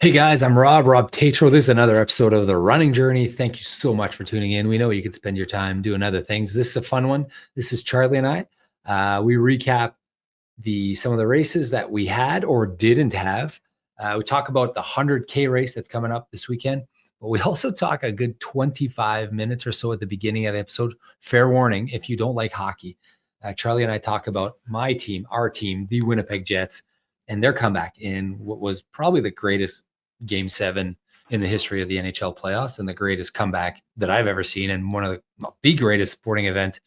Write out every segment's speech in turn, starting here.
Hey guys, I'm Rob Tatro. This is another episode of The Running Journey. Thank you so much for tuning in. We know you could spend your time doing other things. This is a fun one. This is Charlie and I. We recap some of the races that we had or didn't have. We talk about the 100K race that's coming up this weekend, but we also talk a good 25 minutes or so at the beginning of the episode. Fair warning, if you don't like hockey, Charlie and I talk about my team, our team, the Winnipeg Jets, and their comeback in what was probably the greatest Game 7 in the history of the NHL playoffs and the greatest comeback that I've ever seen, and one of the greatest sporting event,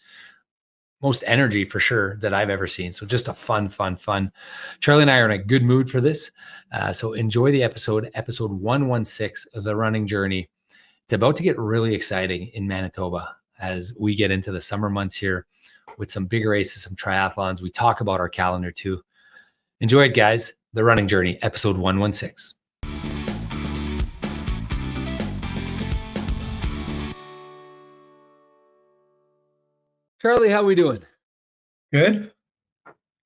most energy for sure, that I've ever seen. So just a fun. Charlie and I are in a good mood for this. So enjoy the episode 116 of The Running Journey. It's about to get really exciting in Manitoba as we get into the summer months here with some big races, some triathlons. We talk about our calendar too. Enjoy it, guys. The Running Journey, episode 116. Charlie, how we doing? Good.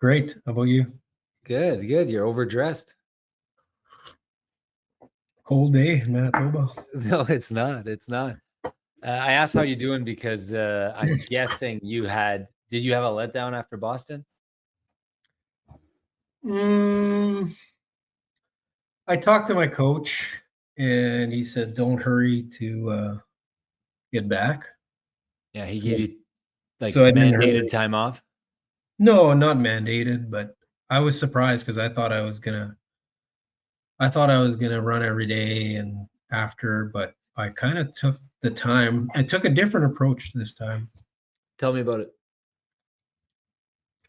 Great. How about you? Good. You're overdressed. Cold day in Manitoba. No, it's not. I asked how you doing because I'm guessing did you have a letdown after Boston? I talked to my coach and he said, don't hurry to get back. Yeah, he gave you mandated time off? No, not mandated, but I was surprised because I thought I was gonna run every day and after, but I kind of took the time. I took a different approach this time. Tell me about it.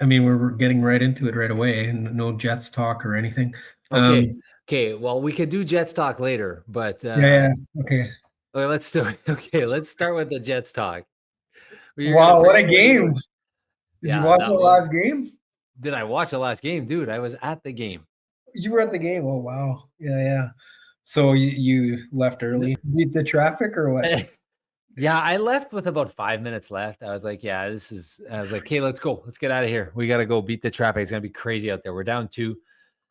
I mean, we're getting right into it right away, and no Jets talk or anything. Okay. Well, we could do Jets talk later, but yeah. Okay. Let's do it. Okay, let's start with the Jets talk. Wow, what a game! Did you watch the last game? Did I watch the last game, dude? I was at the game. You were at the game. Oh wow, yeah. So you left early, beat the traffic or what? Yeah, I left with about 5 minutes left. I was like, I was like, okay, let's go. Let's get out of here. We got to go beat the traffic. It's going to be crazy out there. We're down 2.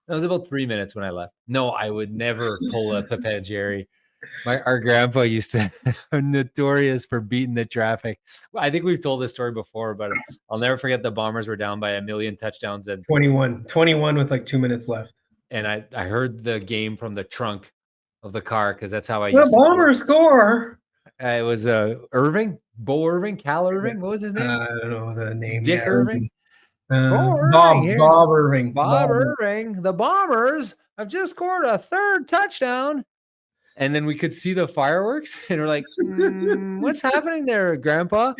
That was about 3 minutes when I left. No, I would never pull a Pepe Jerry. Our grandpa used to notorious for beating the traffic. I think we've told this story before, but I'll never forget the Bombers were down by 1 million touchdowns. And 21 with like 2 minutes left. And I heard the game from the trunk of the car because that's how I used to Bombers score. It was Cal Irving. What was his name? I don't know the name. Dick Irving. Bob Irving. Bob Irving. The Bombers have just scored a 3rd touchdown. And then we could see the fireworks, and we're like, what's happening there, Grandpa?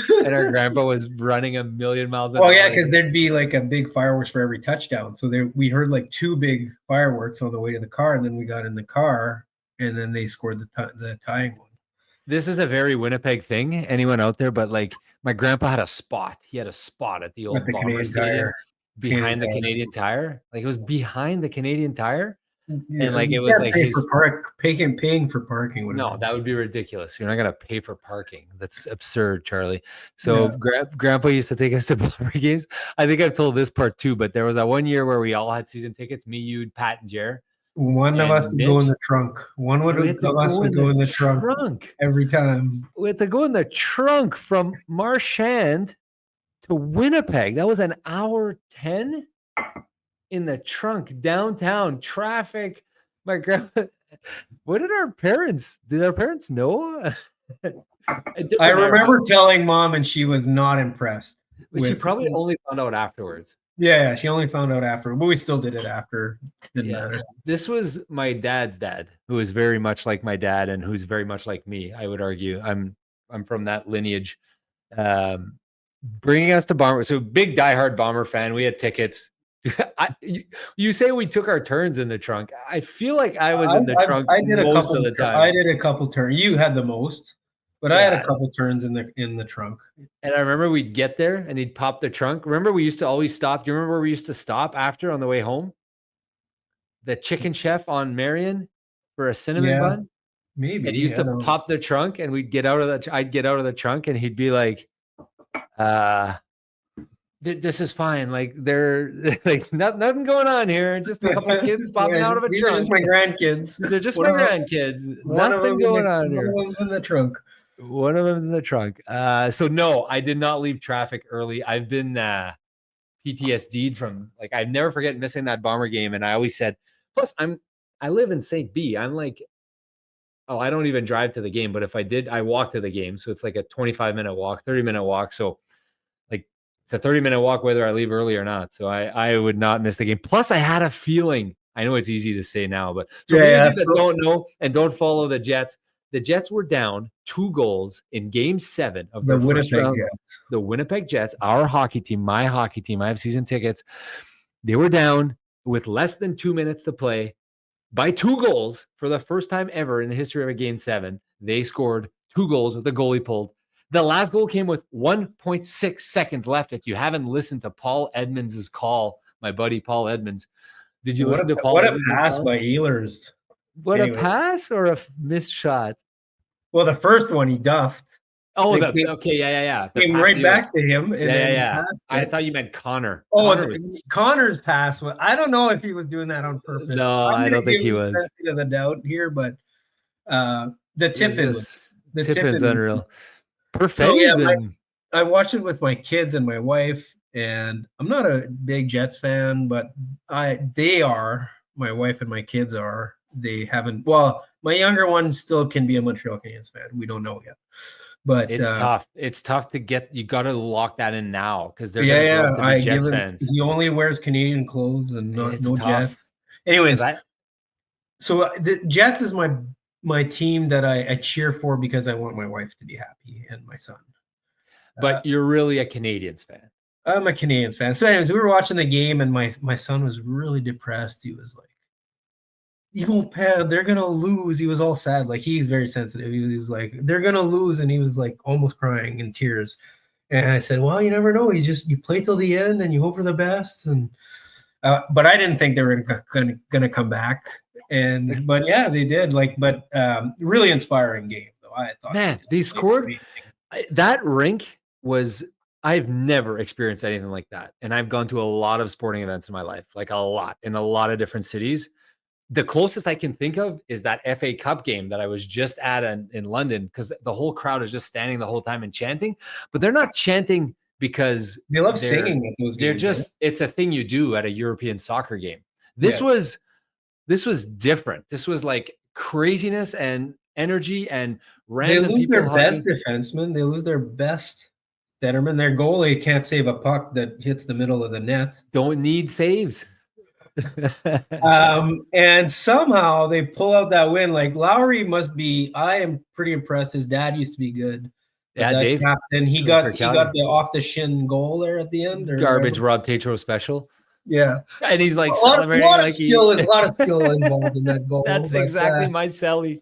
And our grandpa was running 1 million miles an hour. Oh, yeah, because there'd be like a big fireworks for every touchdown. So we heard like 2 big fireworks on the way to the car, and then we got in the car, and then they scored the tying one. This is a very Winnipeg thing. Anyone out there? But like, my grandpa had a spot. He had a spot at the old Bomber Stadium behind the Canadian Tire. Like, it was behind the Canadian Tire. Yeah, and like it was like paying for parking. No, that would be ridiculous. You're not gonna pay for parking. That's absurd, Charlie. So Grandpa used to take us to Bomber games. I think I've told this part too, but there was that one year where we all had season tickets. Me, you, Pat, and Jer. One of us would go in the trunk. One of us would go in the trunk every time. We had to go in the trunk from Marchand to Winnipeg. That was an hour 10. In the trunk, downtown, traffic. My grandma, did our parents know? I remember telling Mom, and she was not impressed. She probably only found out afterwards. Yeah, she only found out after, but we still did it after. Didn't matter. This was my dad's dad, who is very much like my dad and who's very much like me, I would argue. I'm from that lineage. Bringing us to Bomber. So big diehard Bomber fan. We had tickets. You say we took our turns in the trunk. I feel like I was in the trunk most of the time. I did a couple turns. You had the most, but I had a couple turns in the trunk. And I remember we'd get there and he'd pop the trunk. Remember we used to always stop. Do you remember where we used to stop after on the way home? The Chicken Chef on Marion for a cinnamon bun. Maybe. And he used to pop the trunk, and I'd get out of the trunk, and he'd be like, this is fine. Like they're like nothing going on here. Just a couple of kids popping out of a these are just trunk. my grandkids. These are just my grandkids. One of Nothing them going on here. One of them's in the trunk. One of them's in the trunk. So no, I did not leave traffic early. I've been PTSD'd from like I never forget missing that Bomber game. And I always said, plus I live in St. B. I'm like, oh, I don't even drive to the game, but if I did, I walk to the game. So it's like a 25-minute walk, 30-minute walk. So like it's a 30-minute walk whether I leave early or not. So I would not miss the game. Plus, I had a feeling. I know it's easy to say now, but so for those that don't know and don't follow the Jets were down 2 goals in Game 7 of the first round. Jets. The Winnipeg Jets, our hockey team, my hockey team. I have season tickets. They were down with less than 2 minutes to play by 2 goals for the first time ever in the history of a Game 7. They scored 2 goals with the goalie pulled. The last goal came with 1.6 seconds left. If you haven't listened to Paul Edmonds' call, my buddy Paul Edmonds, did you listen to Paul Edmonds' call? What a pass by Ehlers. What a pass or a missed shot? Well, the first one he duffed. Oh, okay, yeah. Came right back to him. And yeah. I thought you meant Connor. Connor's pass. I don't know if he was doing that on purpose. No, I don't think he was. Of the doubt here, but the tip-in's unreal. Perfect. So, yeah, I watched it with my kids and my wife, and I'm not a big Jets fan, but they are. My wife and my kids are. They haven't. Well, my younger one still can be a Montreal Canadiens fan. We don't know yet. But it's tough. It's tough to get. You got to lock that in now because they're going to be Jets fans. He only wears Canadian clothes and no Jets. Anyways, so the Jets is my team that I cheer for because I want my wife to be happy and my son. But you're really a Canadiens fan. I'm a Canadiens fan. So, anyways, we were watching the game and my son was really depressed. He was like, they're gonna lose. He was all sad. Like he's very sensitive. He was like, they're gonna lose, and he was like almost crying in tears. And I said, well, you never know. You play till the end and you hope for the best. And but I didn't think they were gonna come back. But yeah, they did. Really inspiring game though. I thought. Man, they scored. That rink was. I've never experienced anything like that, and I've gone to a lot of sporting events in my life, like a lot in a lot of different cities. The closest I can think of is that FA Cup game that I was just at in London because the whole crowd is just standing the whole time and chanting, but they're not chanting because they love singing at those games. They're just, it's a thing you do at a European soccer game. This was different. This was like craziness and energy and random. They lose their best defenseman. They lose their best centerman. Their goalie can't save a puck that hits the middle of the net. Don't need saves. And somehow they pull out that win. Like Lowry must be. I am pretty impressed. His dad used to be good. Yeah, Dave. Captain. He got the off the shin goal there at the end. Garbage Rob Tatro special. Yeah, and he's like a lot of skill involved in that goal. That's exactly my Selly.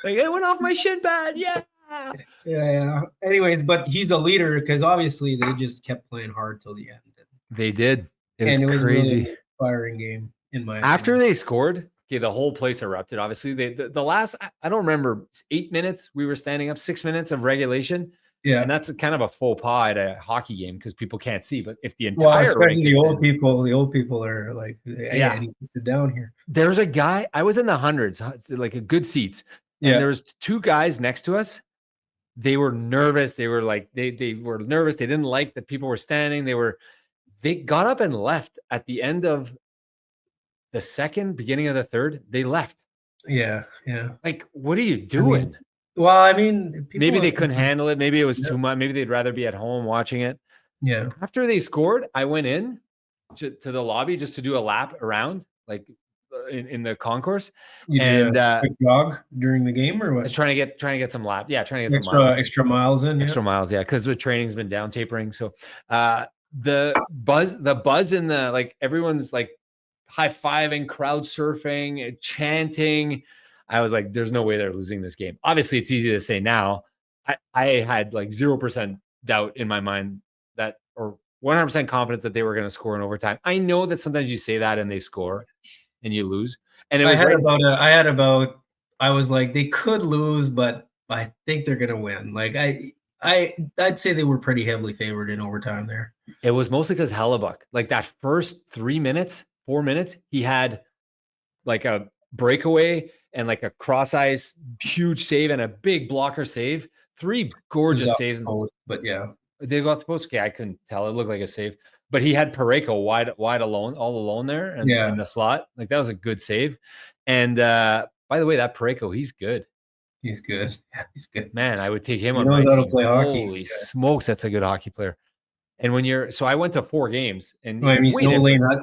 Like it went off my shin pad. Yeah. Anyways, but he's a leader because obviously they just kept playing hard till the end. They did. It was crazy. Really inspiring game in my after opinion. They scored, okay, the whole place erupted. Obviously, the last I don't remember 8 minutes we were standing up, 6 minutes of regulation. Yeah, and that's kind of a faux pas at a hockey game because people can't see. But if the entire especially the old people are like, hey, I need to sit down here. There's a guy. I was in the hundreds, like a good seats, and there was 2 guys next to us. They were nervous. They were like they were nervous. They didn't like that people were standing. They got up and left at the end of the second, beginning of the third. They left. Yeah. Like, what are you doing? I mean, maybe they couldn't handle it. Maybe it was too much. Maybe they'd rather be at home watching it. Yeah. After they scored, I went in to the lobby just to do a lap around, like in the concourse. And quick jog during the game, or what? I was trying to get some lap. Yeah, trying to get some extra miles in. Extra miles, yeah, because the training's been down tapering. So the buzz in the like everyone's like high-fiving, crowd surfing, chanting. I was like, there's no way they're losing this game. Obviously, it's easy to say now. I had like 0% doubt in my mind that, or 100% confidence that they were going to score in overtime. I know that sometimes you say that and they score and you lose. And it was I was like, they could lose, but I think they're going to win. Like I'd say they were pretty heavily favored in overtime there. It was mostly because Hellebuck, like that first 4 minutes, he had like a breakaway and like a cross ice huge save and a big blocker save. 3 gorgeous saves. But yeah, they got the post. Okay, I couldn't tell. It looked like a save, but he had Pareko wide alone, all alone there, and in the slot. Like that was a good save. And by the way, that Pareko, he's good. He's good. Yeah, he's good. Man, I would take him He on my knows how to team. play hockey. Holy smokes, that's a good hockey player. And when you're, so I went to 4 games, and I mean,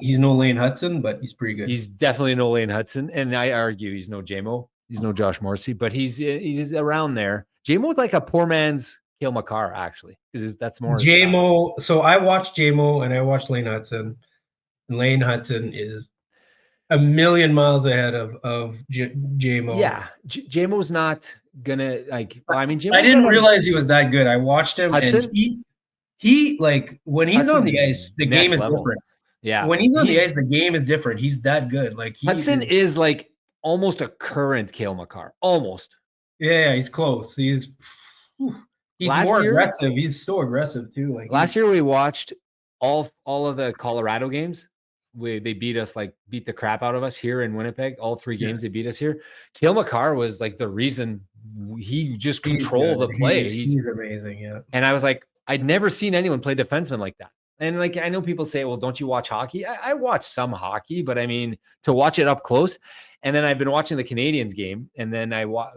he's no Lane Hudson, but he's pretty good. He's definitely no Lane Hudson, and I argue he's no JMO. He's no Josh Morrissey, but he's around there. JMO's like a poor man's Cale Makar, actually, because that's more JMO. So I watched JMO and I watched Lane Hudson. And Lane Hudson is a million miles ahead of JMO. Yeah, JMO's not gonna like. I mean, I didn't realize he was that good. I watched him, Hudson? And he like when he's Hudson's on the ice, the game is different. Yeah, when he's on the ice, the game is different. He's that good. Like Hudson is like almost a current Cale Makar, almost. Yeah, he's close. He's more aggressive. He's so aggressive too. Like last year, we watched all of the Colorado games. They beat the crap out of us here in Winnipeg. All 3 games they beat us here. Cale Makar was like the reason. He just controlled the play. He's amazing. Yeah, and I was like, I'd never seen anyone play defenseman like that. And like, I know people say, well, don't you watch hockey? I watch some hockey, but I mean, to watch it up close. And then I've been watching the Canadiens game, and then I watch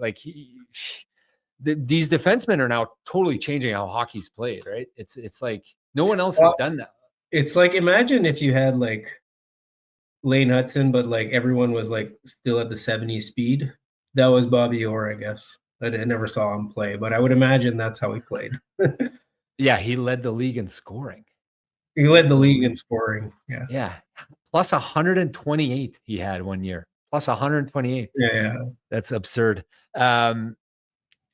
these defensemen are now totally changing how hockey's played, right? It's like no one else has done that. It's like, imagine if you had like Lane Hudson, but like everyone was like still at the 70 speed. That was Bobby Orr, I guess. I never saw him play, but I would imagine that's how he played. Yeah, he led the league in scoring. He led the league in scoring. Yeah. Yeah. Plus 128 he had one year. Plus 128. Yeah. That's absurd. Anyways,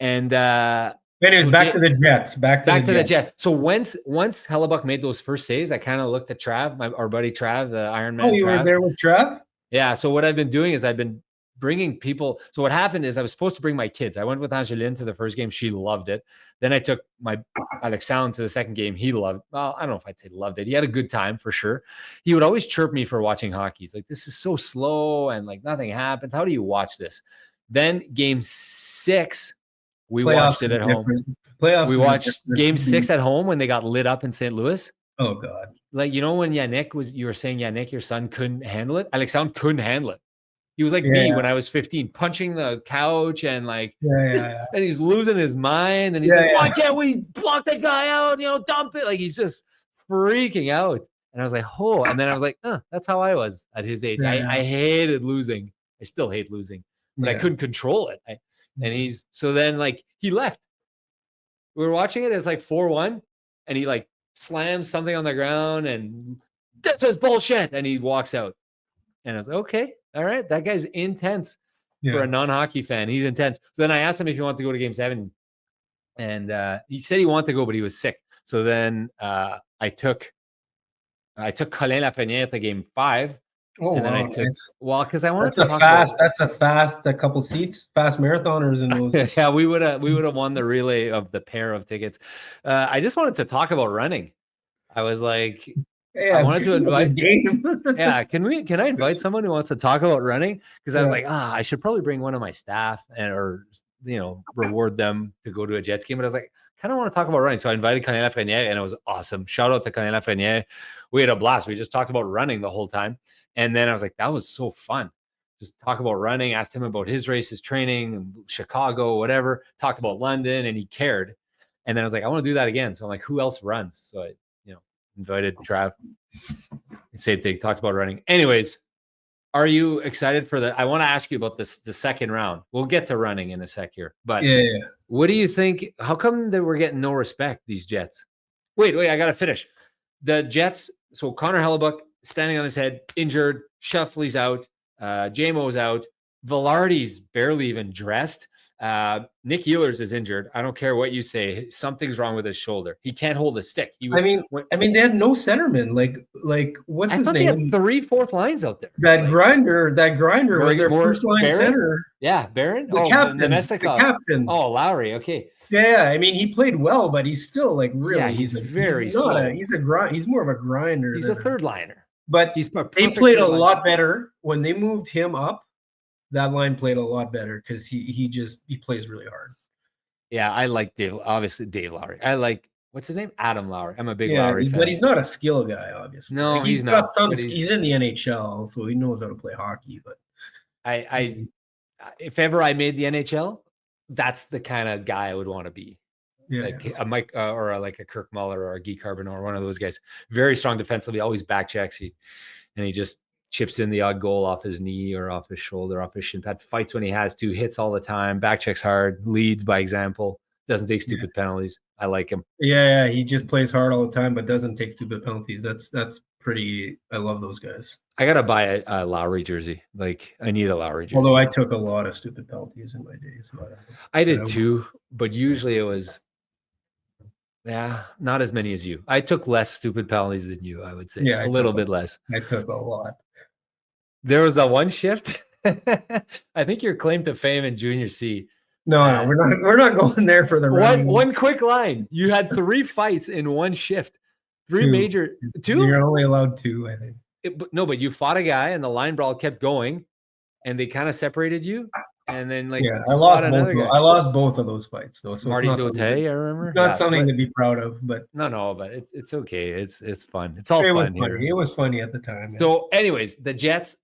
back to the Jets. Back to the Jets. So once Hellebuck made those first saves, I kind of looked at Trav, our buddy Trav, the Ironman. Oh, you were there with Trav? Yeah. So what I've been doing is I've been bringing people. So what happened is I was supposed to bring my kids. I went with Angeline to the first game. She loved it. Then I took my Alexandre to the second game. He loved, well, I don't know if I'd say loved it. He had a good time for sure. He would always chirp me for watching hockey. He's like, this is so slow and like nothing happens. How do you watch this? Then game 6, we watched it at home. We watched game 6 at home when they got lit up in St. Louis. Oh God. Like, you know, when you were saying Yannick, your son couldn't handle it. Alexandre couldn't handle it. He was like me when I was 15, punching the couch and like, and he's losing his mind. And he's like, why can't we block that guy out? You know, dump it. Like he's just freaking out. And I was like, oh, and then I was like, that's how I was at his age. I hated losing. I still hate losing, but I couldn't control it. So then like he left. We were watching it. It's like 4-1 and he like slams something on the ground and that's just bullshit. And he walks out. And I was like, okay. All right, that guy's intense for a non-hockey fan. He's intense. So then I asked him if he wanted to go to game 7, and he said he wanted to go, but he was sick. So then I took Colin Lafrenière to game 5. Oh, and then I took because I wanted that's a fast a couple seats, fast marathoners in those. Yeah, we would have won the relay of the pair of tickets. I just wanted to talk about running. I was like. I wanted to invite game. Can I invite someone who wants to talk about running? Because I was like, I should probably bring one of my staff or reward them to go to a Jets game. But I was like, kind of want to talk about running. So I invited Colin Lafrenière and it was awesome. Shout out to Colin Lafrenière. We had a blast. We just talked about running the whole time. And then I was like, that was so fun. Just talk about running, asked him about his race, his training, Chicago, whatever, talked about London, and he cared. And then I was like, I want to do that again. So I'm like, who else runs? So I invited Trav. Same thing. Talked about running. Anyways, are you excited for I want to ask you about the second round. We'll get to running in a sec here. But what do you think? How come that we're getting no respect, these Jets? Wait, I got to finish. The Jets, so Connor Hellebuck standing on his head, injured. Shuffley's out. JMO's out. Velarde's barely even dressed. Nick Ehlers is injured. I don't care what you say. Something's wrong with his shoulder. He can't hold a stick. I mean, they had no centerman. Like what's his name? They had 3 fourth lines out there. That grinder was their first line Barron? Center. Yeah, Barron. The captain. Oh, Lowry. Okay. Yeah, I mean, he played well, but he's still like really. Yeah, he's slow. He's more of a grinder. He's a third liner. But they played a lot better when they moved him up. That line played a lot better because he plays really hard. Yeah, I like Dave Lowry. I like, what's his name? Adam Lowry. I'm a big Lowry fan. But he's not a skill guy, obviously. No, like, he's not. He's in the NHL, so he knows how to play hockey. But if ever I made the NHL, that's the kind of guy I would want to be. Yeah, a Mike or a Kirk Muller or a Guy Carbonneau, one of those guys. Very strong defensively, always back checks. And he just chips in the odd goal off his knee or off his shoulder, off his shin pad. Fights when he has to, hits all the time, back checks hard, leads by example, doesn't take stupid penalties. I like him. Yeah, he just plays hard all the time, but doesn't take stupid penalties. That's pretty. I love those guys. I gotta buy a Lowry jersey. Like, I need a Lowry jersey. Although I took a lot of stupid penalties in my days. I did too, but usually it was not as many as you. I took less stupid penalties than you, I would say. Yeah, a little bit less. I took a lot. There was that one shift. I think your claim to fame in Junior C. No, we're not going there for the one quick line. You had 3 fights in one shift. 2? You're only allowed 2, I think. But you fought a guy and the line brawl kept going and they kind of separated you. And then I lost both of those fights though. So Marty Dote, I remember. Not something to be proud of, but but it's okay. It's fun. It's all fun here. It was funny at the time. Yeah. So, anyways, the Jets,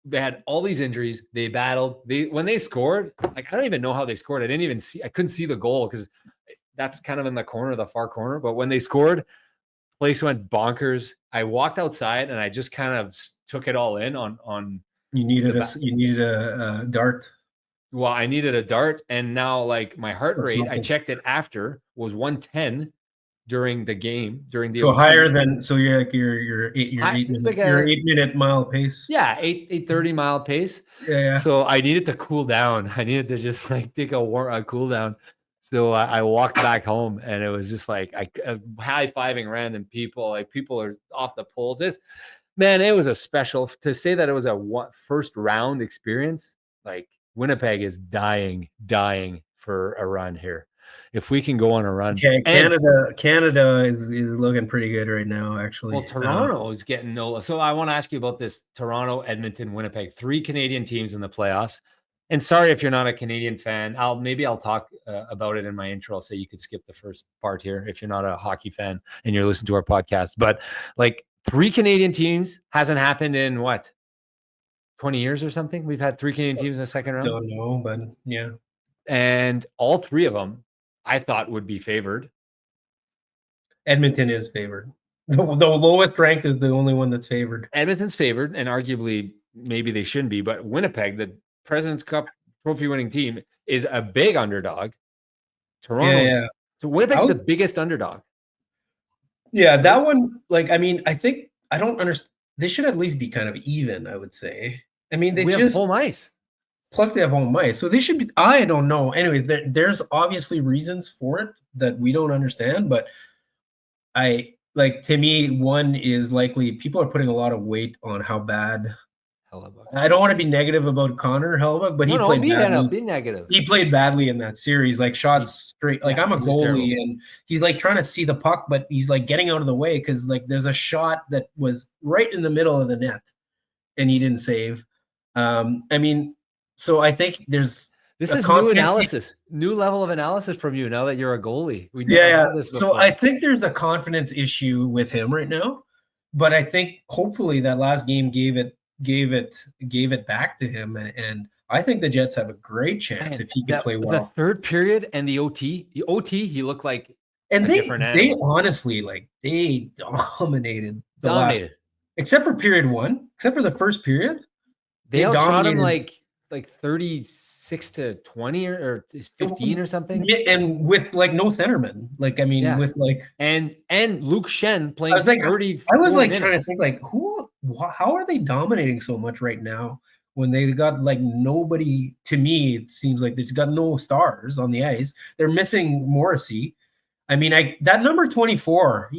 they had all these injuries. They battled. When they scored, like, I don't even know how they scored. I couldn't see the goal because that's kind of in the far corner. But when they scored, place went bonkers. I walked outside and I just kind of took it all in on. You needed a dart. Well, I needed a dart, and now like my heart rate, I checked it after, was 110 during the game, so higher than you're like your 8-minute mile pace. Yeah, 8:30 mile pace. Yeah. So I needed to cool down. I needed to just like take a cool down. So I walked back home, and it was just like high-fiving random people. Like, people are off the poles. It was a special, to say that it was a first round experience. Like, Winnipeg is dying for a run here. If we can go on a run. Okay, Canada is looking pretty good right now, actually. Well, Toronto is getting no. So I want to ask you about this: Toronto, Edmonton, Winnipeg, 3 Canadian teams in the playoffs. And sorry if you're not a Canadian fan. I'll talk about it in my intro. I'll say you could skip the first part here if you're not a hockey fan and you're listening to our podcast. But like, 3 Canadian teams hasn't happened in what? 20 years or something. We've had 3 Canadian teams in the second round. Don't know, but yeah. And all 3 of them, I thought, would be favored. Edmonton is favored. The lowest ranked is the only one that's favored. Edmonton's favored, and arguably maybe they shouldn't be, but Winnipeg, the President's Cup trophy winning team, is a big underdog. Toronto. So Winnipeg's the biggest underdog. Yeah, that one, like, I mean, I don't understand. They should at least be kind of even, I would say. I mean, we have home ice. Plus, they have home ice. So they should be, I don't know. Anyways, there's obviously reasons for it that we don't understand. But to me, one is likely people are putting a lot of weight on how bad. Hellebuyck. I don't want to be negative about Connor Hellebuyck, but he played badly. Be negative. He played badly in that series, like shots straight. Like, I'm a goalie, and he's like trying to see the puck, but he's like getting out of the way because like there's a shot that was right in the middle of the net, and he didn't save. I mean, so I think this is new analysis, new level of analysis from you now that you're a goalie. So I think there's a confidence issue with him right now, but I think hopefully that last game gave it back to him, and I think the Jets have a great chance if he can play well. The third period and the OT, he looked like they honestly, like, they dominated last, except for period 1, except for the first period. They outshot him like 36-20 or 15 or something, and with like no centerman. Like, I mean, with like and Luke Shen playing. I was like, 30. I was like trying to think, like, how are they dominating so much right now when they got like nobody. To me, it seems like there's got no stars on the ice. They're missing Morrissey. I mean, that number 24,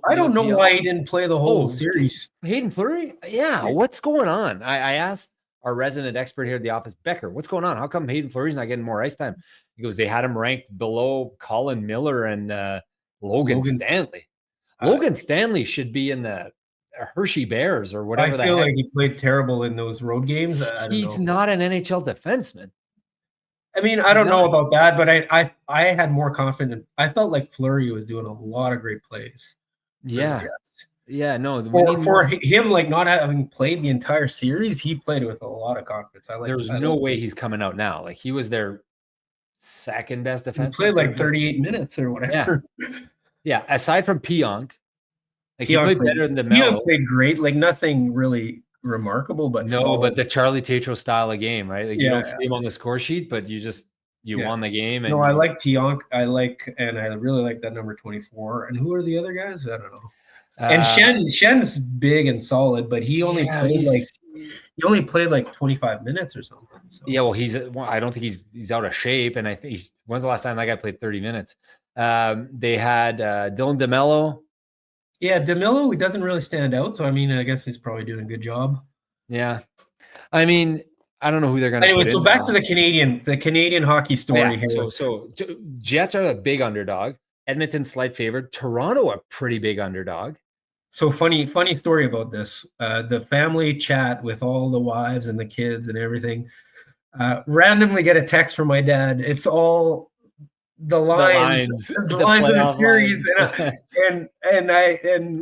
I don't know why he didn't play the whole series. Hayden Fleury? Yeah, what's going on? I asked our resident expert here at the office, Becker, what's going on? How come Hayden Fleury's not getting more ice time? He goes, they had him ranked below Colin Miller and Logan Stanley. Logan Stanley should be in the Hershey Bears or whatever. I feel like he played terrible in those road games. He's not an NHL defenseman. I mean, I don't know about that, but I had more confidence. I felt like Fleury was doing a lot of great plays. Yeah. No. For him, like not having played the entire series, he played with a lot of confidence. There's no way he's coming out now. Like he was their second best defenseman. He played like 38 minutes or whatever. Yeah. Aside from Pionk, like he played better than DeMello. Pionk played great. Like nothing really remarkable, but but the Charlie Tatro style of game, right? Like you don't see him on the score sheet, but you won the game. And I like Pionk. I really like that number 24. And who are the other guys? I don't know. And Shen's big and solid, but he only played like 25 minutes or something. So. Yeah, well, I don't think he's out of shape, and I think when's the last time that guy played 30 minutes? They had Dylan DeMello. Yeah, DeMello, he doesn't really stand out, so I mean, I guess he's probably doing a good job. Yeah, I mean, I don't know who they're going to. Anyway, so back to the Canadian hockey story here. So Jets are a big underdog. Edmonton slight favorite. Toronto a pretty big underdog. So funny story about this. The family chat with all the wives and the kids and everything. Randomly get a text from my dad. It's all the lines of the series, and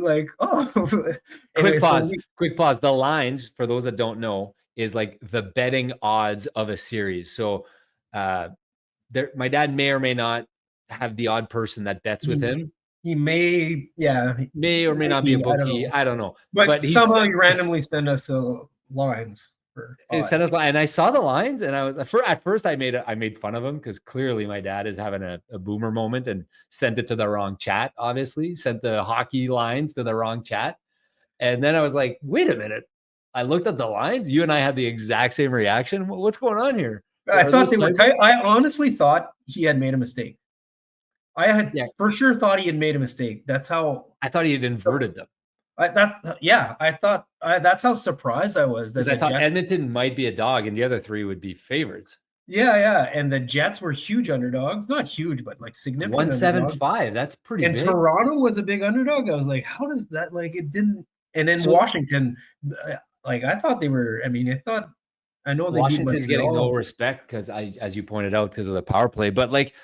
like, oh. Quick pause. The lines, for those that don't know, is like the betting odds of a series. So, my dad may or may not have the odd person that bets with him. He may or may not be a bookie. I don't know. But somehow you randomly send us the lines. And I saw the lines, and I was at first I made fun of him because clearly my dad is having a boomer moment and sent it to the wrong chat. Obviously, sent the hockey lines to the wrong chat, and then I was like, "Wait a minute!" I looked at the lines. You and I had the exact same reaction. What's going on here? I thought they were tight. I honestly thought he had made a mistake. I had for sure thought he had made a mistake. That's how I thought he had inverted them. I thought that's how surprised I was. Because I thought Edmonton might be a dog and the other three would be favorites. Yeah. And the Jets were huge underdogs. Not huge, but like significant. 175. That's pretty big. And Toronto was a big underdog. I was like, how does that, like, it didn't. And then Washington, like, I thought they were, I know they Washington's getting no respect because, as you pointed out, because of the power play. But like,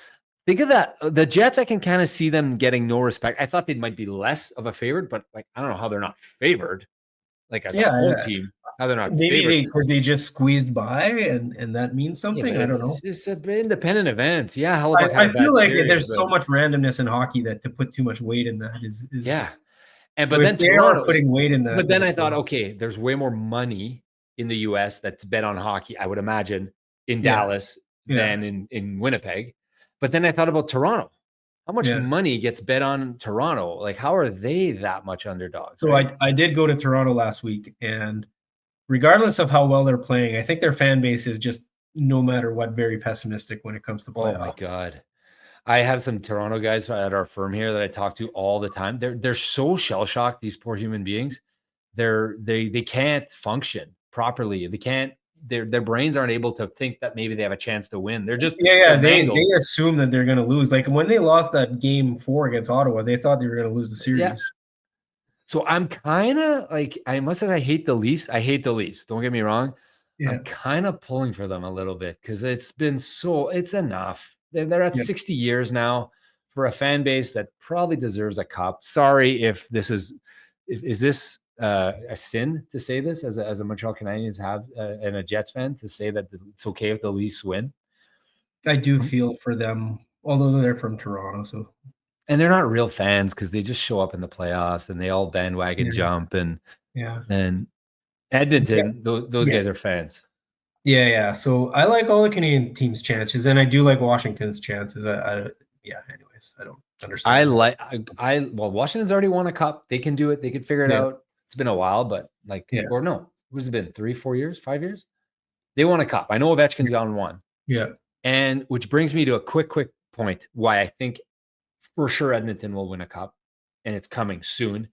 think of that. The Jets, I can kind of see them getting no respect. I thought they might be less of a favorite, but like, I don't know how they're not favored. Like as a home team, how they're not maybe because they just squeezed by and that means something. I don't know. It's independent events. Yeah. I feel like there's so much randomness in hockey that to put too much weight in that is but then they are putting weight in that. But then I thought, okay, there's way more money in the US that's bet on hockey, I would imagine, in Dallas than in Winnipeg. But then I thought about Toronto. How much money gets bet on Toronto? Like, how are they that much underdogs? So right? I did go to Toronto last week, and regardless of how well they're playing, I think their fan base is just, no matter what, very pessimistic when it comes to playoffs. Oh my God. I have some Toronto guys at our firm here that I talk to all the time. They're so shell-shocked, these poor human beings. They can't function properly. They can't. Their brains aren't able to think that maybe they have a chance to win. They're just they assume that they're going to lose. Like when they lost that game 4 against Ottawa, they thought they were going to lose the series. Yeah. So I'm kind of like, I must say I hate the Leafs. Don't get me wrong. Yeah. I'm kind of pulling for them a little bit because it's enough. They're at 60 years now for a fan base that probably deserves a cup. Sorry if this is this a sin to say this as a Montreal Canadiens and a Jets fan to say that it's okay if the Leafs win. I do feel for them, although they're from Toronto, and they're not real fans because they just show up in the playoffs and they all bandwagon jump and Edmonton, those guys are fans. Yeah. So I like all the Canadian teams' chances, and I do like Washington's chances. Anyways, I don't understand. Well, Washington's already won a cup. They can do it. They can figure it out. It's been a while, but or no, who's it been? 3-4 years, 5 years? They won a cup. I know Ovechkin's gone one. Yeah. And which brings me to a quick point why I think for sure Edmonton will win a cup, and it's coming soon.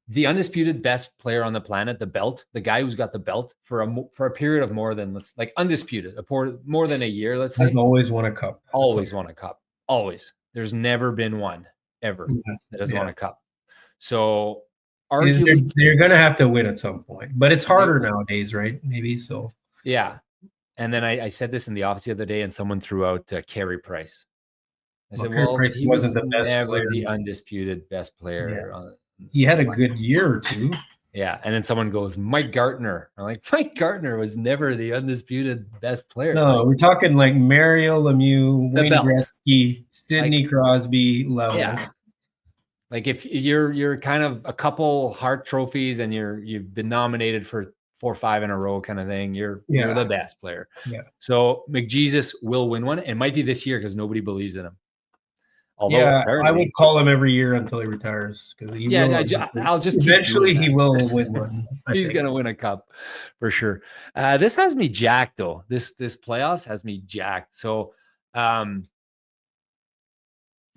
The undisputed best player on the planet, the belt, the guy who's got the belt for a period of more than undisputed, more than a year, let's say. Has always won a cup. Always won a cup. Always. There's never been one ever that has won a cup. So arguably they're going to have to win at some point, but it's harder nowadays, right? Maybe so. Yeah. And then I said this in the office the other day, and someone threw out Carey Price. I said, well, he wasn't the best player. The undisputed best player. Yeah. He had a good year or two. Yeah. And then someone goes, Mike Gartner. I'm like, Mike Gartner was never the undisputed best player. No, we're talking like Mario Lemieux, Wayne Gretzky, Sidney Crosby level. Yeah. Like if you're kind of a couple Hart trophies and you've been nominated for 4 or 5 in a row kind of thing, you're the best player. Yeah. So McJesus will win one. It might be this year because nobody believes in him. Although I would call him every year until he retires because I'll just eventually he will win one. He's gonna win a cup for sure. This has me jacked though. This playoffs has me jacked. So do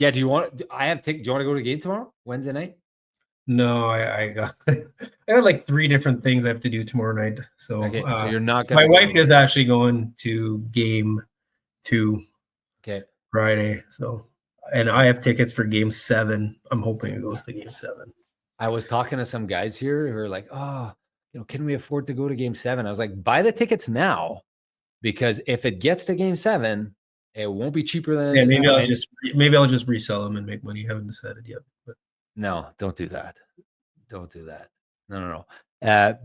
you want to go to the game tomorrow, Wednesday night? No, I got like 3 different things I have to do tomorrow night. So so you're not gonna my wife is actually going to game 2 Friday. So and I have tickets for game 7. I'm hoping it goes to game 7. I was talking to some guys here who are like, can we afford to go to game 7? I was like, buy the tickets now, because if it gets to game 7, it won't be cheaper than maybe I'll just resell them and make money. I haven't decided yet. But no, don't do that. Don't do that. No.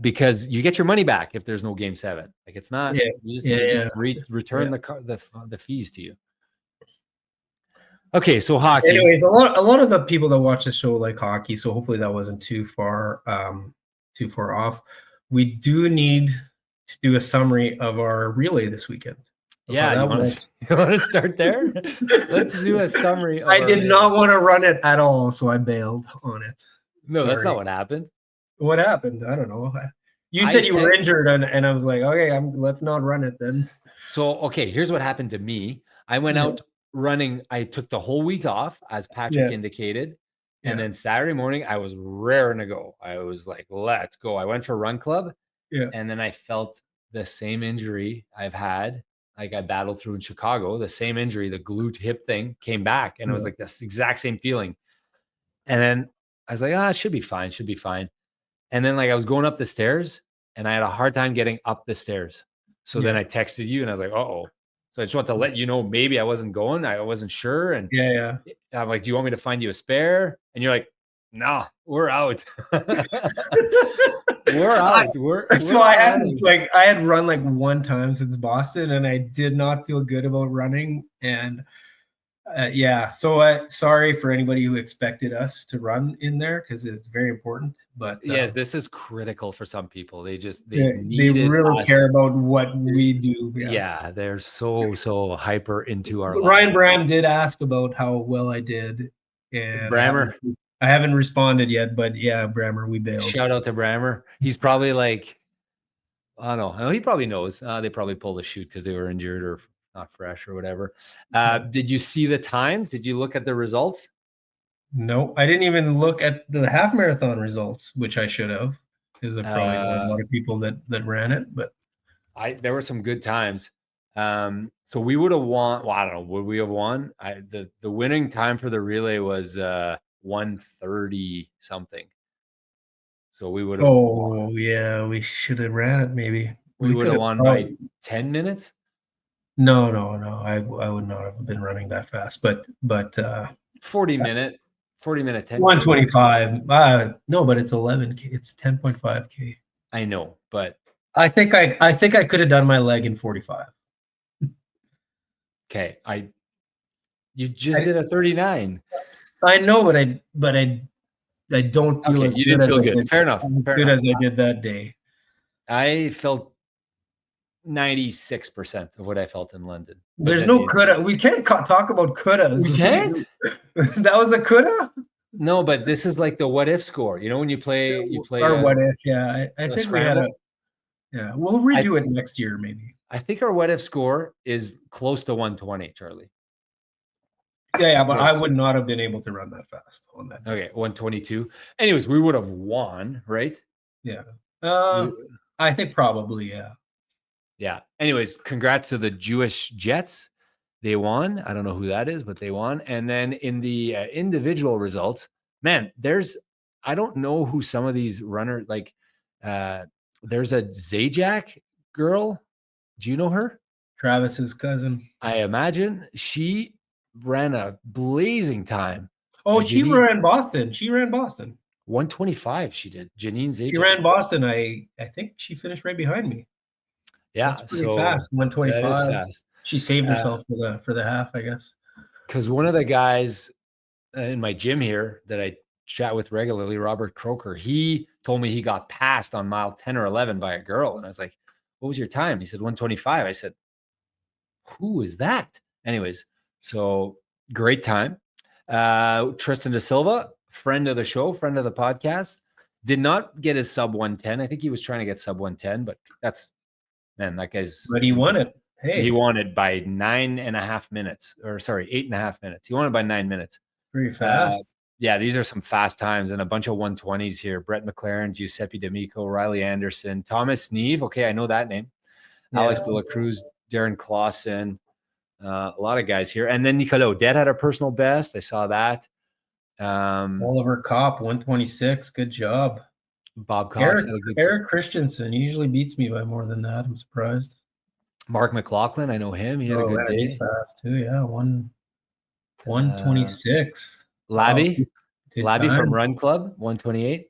Because you get your money back if there's no game 7. Like it's not. You just return the fees to you. Okay, so hockey. Anyways, a lot of the people that watch the show like hockey, so hopefully that wasn't too far off. We do need to do a summary of our relay this weekend. Yeah, you want to start there? Let's do a summary. I did not want to run it at all, so I bailed on it. No, that's not what happened. What happened? I don't know. You said you were injured, and I was like, okay, let's not run it then. So, okay, here's what happened to me. I went out running. I took the whole week off, as Patrick indicated. And then Saturday morning, I was raring to go. I was like, let's go. I went for run club. Yeah. And then I felt the same injury I've had. Like I battled through in Chicago, the same injury, the glute hip thing came back. And it was like this exact same feeling. And then I was like, it should be fine. And then I was going up the stairs and I had a hard time getting up the stairs. So then I texted you and I was like, uh-oh. So I just want to let you know, maybe I wasn't going. I wasn't sure. And I'm like, do you want me to find you a spare? And you're like, no, we're out. We're out. I had run 1 time since Boston and I did not feel good about running. And so sorry for anybody who expected us to run in there because it's very important. But this is critical for some people. They really care about what we do. Yeah, they're so hyper into our Ryan Bram did ask about how well I did, and Brammer. I haven't responded yet, but Brammer, we bailed. Shout out to Brammer. He's probably like, I don't know. He probably knows. They probably pulled the chute because they were injured or not fresh or whatever. Did you see the times? Did you look at the results? No, I didn't even look at the half marathon results, which I should have, because there probably a lot of people that ran it. But there were some good times. So we would have won. Well, I don't know. Would we have won? The winning time for the relay was 1:30 something. So we would have. Oh yeah, we should have ran it. Maybe we would have won by 10 minutes. No. I would not have been running that fast, but 40 minute 10. 125. No, but it's 11K. It's 10.5K. I know, but I think I could have done my leg in 45. Okay, you just did a 39. I know, but I don't feel as you good didn't feel as good. Fair enough. As I did that day. I felt 96% of what I felt in London. There's no coulda. We can't talk about couldas. We can't? That was the coulda? No, but this is like the what if score. You know, when you play or what if, I think we had we'll redo it next year maybe. I think our what if score is close to 120, Charlie. Yeah, but I would not have been able to run that fast on that. Okay, 122. Anyways, we would have won, right? Yeah. I think probably, yeah. Yeah. Anyways, congrats to the Jewish Jets. They won. I don't know who that is, but they won. And then in the individual results, man, I don't know who some of these runners, like there's a Zajac girl. Do you know her? Travis's cousin. I imagine she ran a blazing time. Oh, she ran Boston. She ran Boston. 125 she did. Janine Zajac. She ran Boston. I think she finished right behind me. Yeah, that's pretty fast. 125. That is fast. She saved herself for the half, I guess. Because one of the guys in my gym here that I chat with regularly, Robert Croker, he told me he got passed on mile 10 or 11 by a girl. And I was like, what was your time? He said 125. I said, who is that? Anyways, so great time. Tristan Da Silva, friend of the show, friend of the podcast, did not get his sub 110. I think he was trying to get sub 110, but that guy's. But he won it. Hey, he won it by 9.5 minutes, or sorry, 8.5 minutes. He won it by 9 minutes. Pretty fast. Yeah, these are some fast times and a bunch of 120s here. Brett McLaren, Giuseppe D'Amico, Riley Anderson, Thomas Neve. Okay, I know that name. Yeah. Alex De La Cruz, Darren Clausen, a lot of guys here. And then Nicolas Odette had a personal best. I saw that. Oliver Kopp, 126. Good job. Bob Cox. Eric Christensen usually beats me by more than that. I'm surprised. Mark McLaughlin, I know him. He had a good day. He's fast too. Yeah, 126. Labby from Run Club, 128.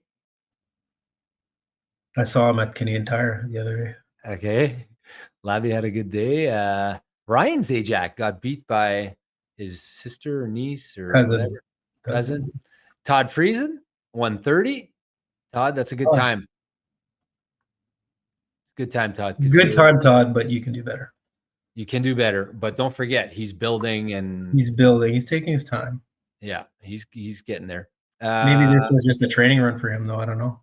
I saw him at Canadian Tire the other day. Okay. Labby had a good day. Ryan Zajac got beat by his sister or niece or whatever. Cousin. Todd Friesen, 130. Todd, that's a good time. Good time, Todd. Good time, Todd, but you can do better. You can do better, but don't forget, he's building and he's building. He's taking his time. Yeah, he's getting there. Maybe this was just a training run for him, though. I don't know.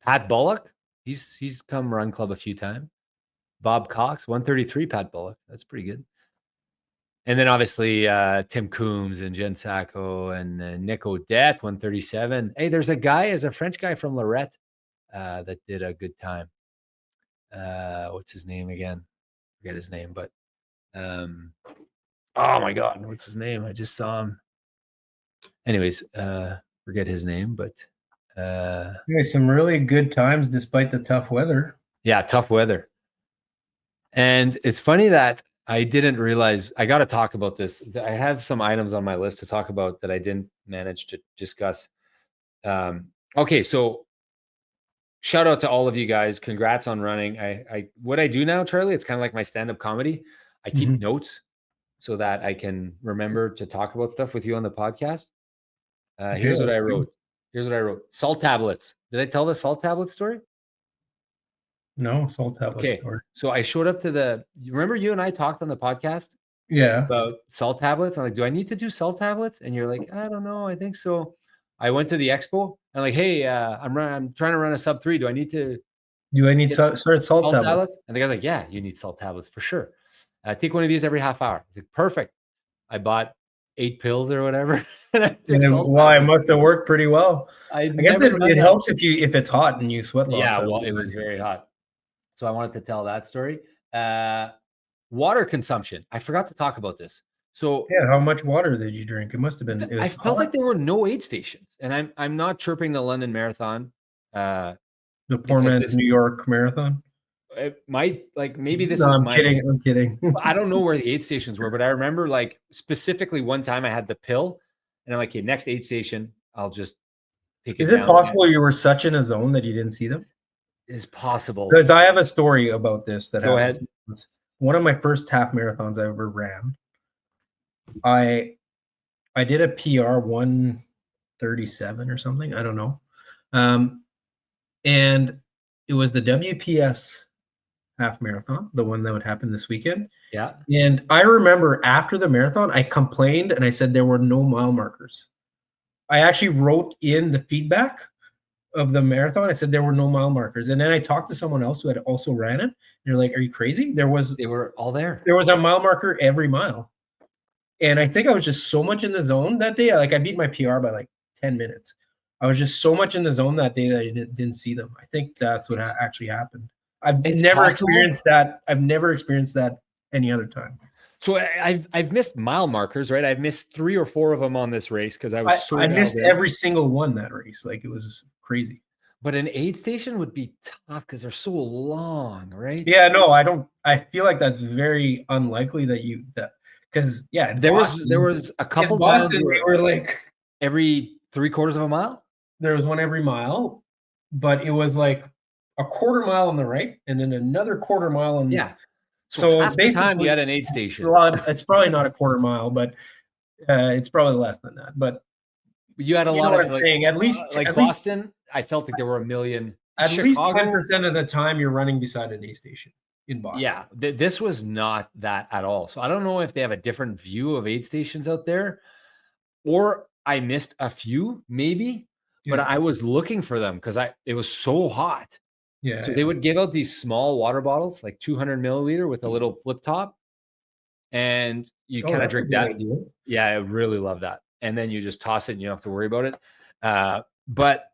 Pat Bullock, he's come Run Club a few times. Bob Cox, 133. Pat Bullock, that's pretty good. And then obviously Tim Coombs and Jen Sacco and Nick Odette, 137. Hey, there's a French guy from Lorette that did a good time. What's his name again? Forget his name, but oh my God, what's his name? I just saw him. Anyways, forget his name, but some really good times despite the tough weather. Yeah, tough weather. And it's funny that I didn't realize, I got to talk about this. I have some items on my list to talk about that I didn't manage to discuss. Okay, so shout out to all of you guys. Congrats on running. What I do now, Charlie, it's kind of like my stand-up comedy. I keep notes so that I can remember to talk about stuff with you on the podcast. Here's what I wrote. Salt tablets. Did I tell the salt tablet story? No, salt tablet story. So I showed up to remember you and I talked on the podcast? Yeah. About salt tablets. I'm like, do I need to do salt tablets? And you're like, I don't know. I think so. I went to the expo. I'm like, hey, I'm trying to run a sub 3. Do I need salt tablets? And the guy's like, yeah, you need salt tablets for sure. Take one of these every half hour. I was like, perfect. I bought 8 pills or whatever. It must have worked pretty well. I guess it helps if it's hot and you sweat loss. Yeah, well, it was very hot. So I wanted to tell that story. Water consumption. I forgot to talk about this. So yeah, how much water did you drink? It must have been. I felt like there were no aid stations, and I'm not chirping the London Marathon. The poor man's New York Marathon. It might maybe this I'm kidding. I don't know where the aid stations were, but I remember specifically one time I had the pill, and I'm like, okay, next aid station, I'll just take it. Is it possible you were such in a zone that you didn't see them? Is possible. Because I have a story about this that Go happened. ahead. One of my first half marathons I ever ran. I did a PR 137 or something. I don't know. And it was the WPS half marathon, the one that would happen this weekend. Yeah. And I remember after the marathon, I complained and I said there were no mile markers. I actually wrote in the feedback of the marathon. I said there were no mile markers. And then I talked to someone else who had also ran it. And they're like, "Are you crazy? They were all there. There was a mile marker every mile." And I think I was just so much in the zone that day. Like, I beat my PR by like 10 minutes. I was just so much in the zone that day that I didn't see them. I think that's what actually happened. It's possible. Experienced that. I've never experienced that any other time. So I've missed mile markers, right? I've missed 3 or 4 of them on this race because I was I missed every single one that race. Like, it was crazy. But an aid station would be tough because they're so long, right? Yeah, no, I don't. I feel like that's very unlikely because there was a couple times we were like every 3/4 of a mile. There was one every mile, but it was like a quarter mile on the right and then another quarter mile on So half the time you had an aid station. Well, it's probably not a quarter mile, but it's probably less than that. But you had a lot of saying. At least Boston, I felt like there were a million. At least 10% of the time you're running beside an aid station in Boston. Yeah, this was not that at all. So I don't know if they have a different view of aid stations out there, or I missed a few maybe, but I was looking for them because it was so hot. Yeah. So they would give out these small water bottles, like 200 milliliter with a little flip top, and you kind of drink that. Idea. Yeah, I really love that. And then you just toss it and you don't have to worry about it. But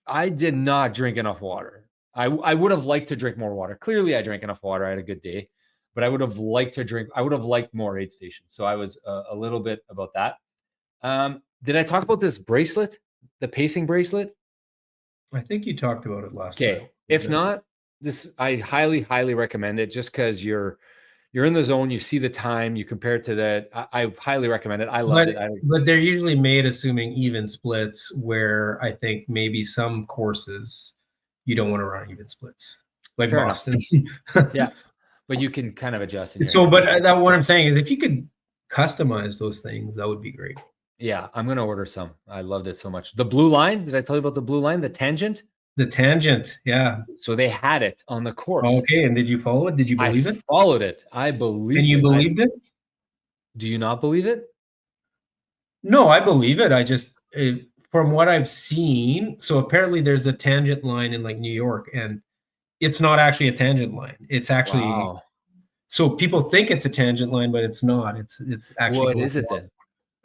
I did not drink enough water. I would have liked to drink more water. Clearly I drank enough water. I had a good day, but I would have liked to drink. I would have liked more aid stations. So I was a little bit about that. Did I talk about this bracelet, the pacing bracelet? I think you talked about it last time. Okay. If not, I highly, highly recommend it just because you're in the zone, you see the time, you compare it to that. I highly recommend it. I love it. But they're usually made assuming even splits, where I think maybe some courses you don't want to run even splits, like Fair Boston. Yeah, but you can kind of adjust. But what I'm saying is, if you could customize those things, that would be great. Yeah, I'm going to order some. I loved it so much. The blue line, did I tell you about the blue line, the tangent? The tangent, yeah. So they had it on the course. Okay, and did you follow it? Did you believe it? I followed it. I believed it. And you believed it? Do you not believe it? No, I believe it. I just, from what I've seen, so apparently there's a tangent line in like New York, and it's not actually a tangent line. It's actually, so people think it's a tangent line, but it's not. It's actually. What is it then?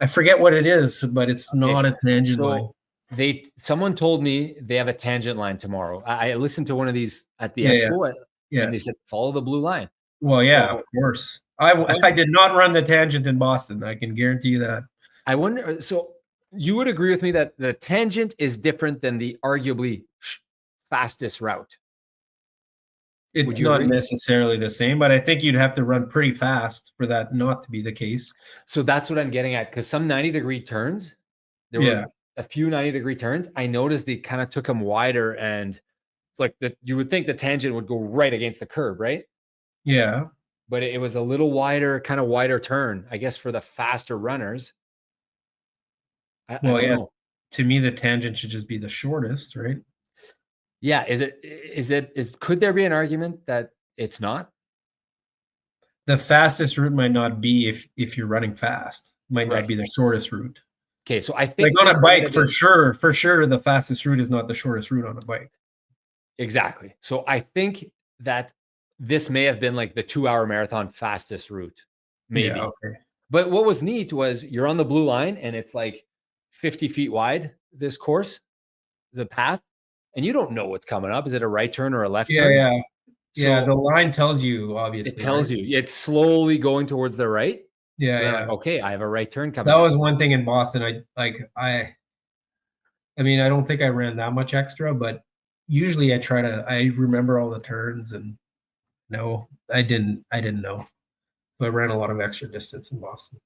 I forget what it is, but it's not a tangent line. Someone told me they have a tangent line tomorrow. I listened to one of these at the expo, and they said follow the blue line. Well, yeah, of course. I did not run the tangent in Boston. I can guarantee you that. I wonder. So you would agree with me that the tangent is different than the arguably fastest route? It's not necessarily the same, but I think you'd have to run pretty fast for that not to be the case. So that's what I'm getting at, because some 90-degree turns, there were a few 90-degree turns. I noticed they kind of took them wider, and it's like you would think the tangent would go right against the curb, right? Yeah. But it was a little wider, kind of wider turn, I guess, for the faster runners. I don't know. To me, the tangent should just be the shortest, right? Yeah. Could there be an argument that it's not? The fastest route might not be if you're running fast, might not be the shortest route. Okay. So I think like on a bike, for sure, the fastest route is not the shortest route on a bike. Exactly. So I think that this may have been like the 2-hour marathon fastest route. Maybe. Yeah, okay. But what was neat was you're on the blue line, and it's like 50 feet wide, this course, the path, and you don't know what's coming up. Is it a right turn or a left turn? Yeah. So the line tells you, obviously. It tells you. It's slowly going towards the right. Yeah. So like, okay, I have a right turn coming. That was one thing in Boston. I mean, I don't think I ran that much extra, but usually I remember all the turns, and no, I didn't know. So I ran a lot of extra distance in Boston.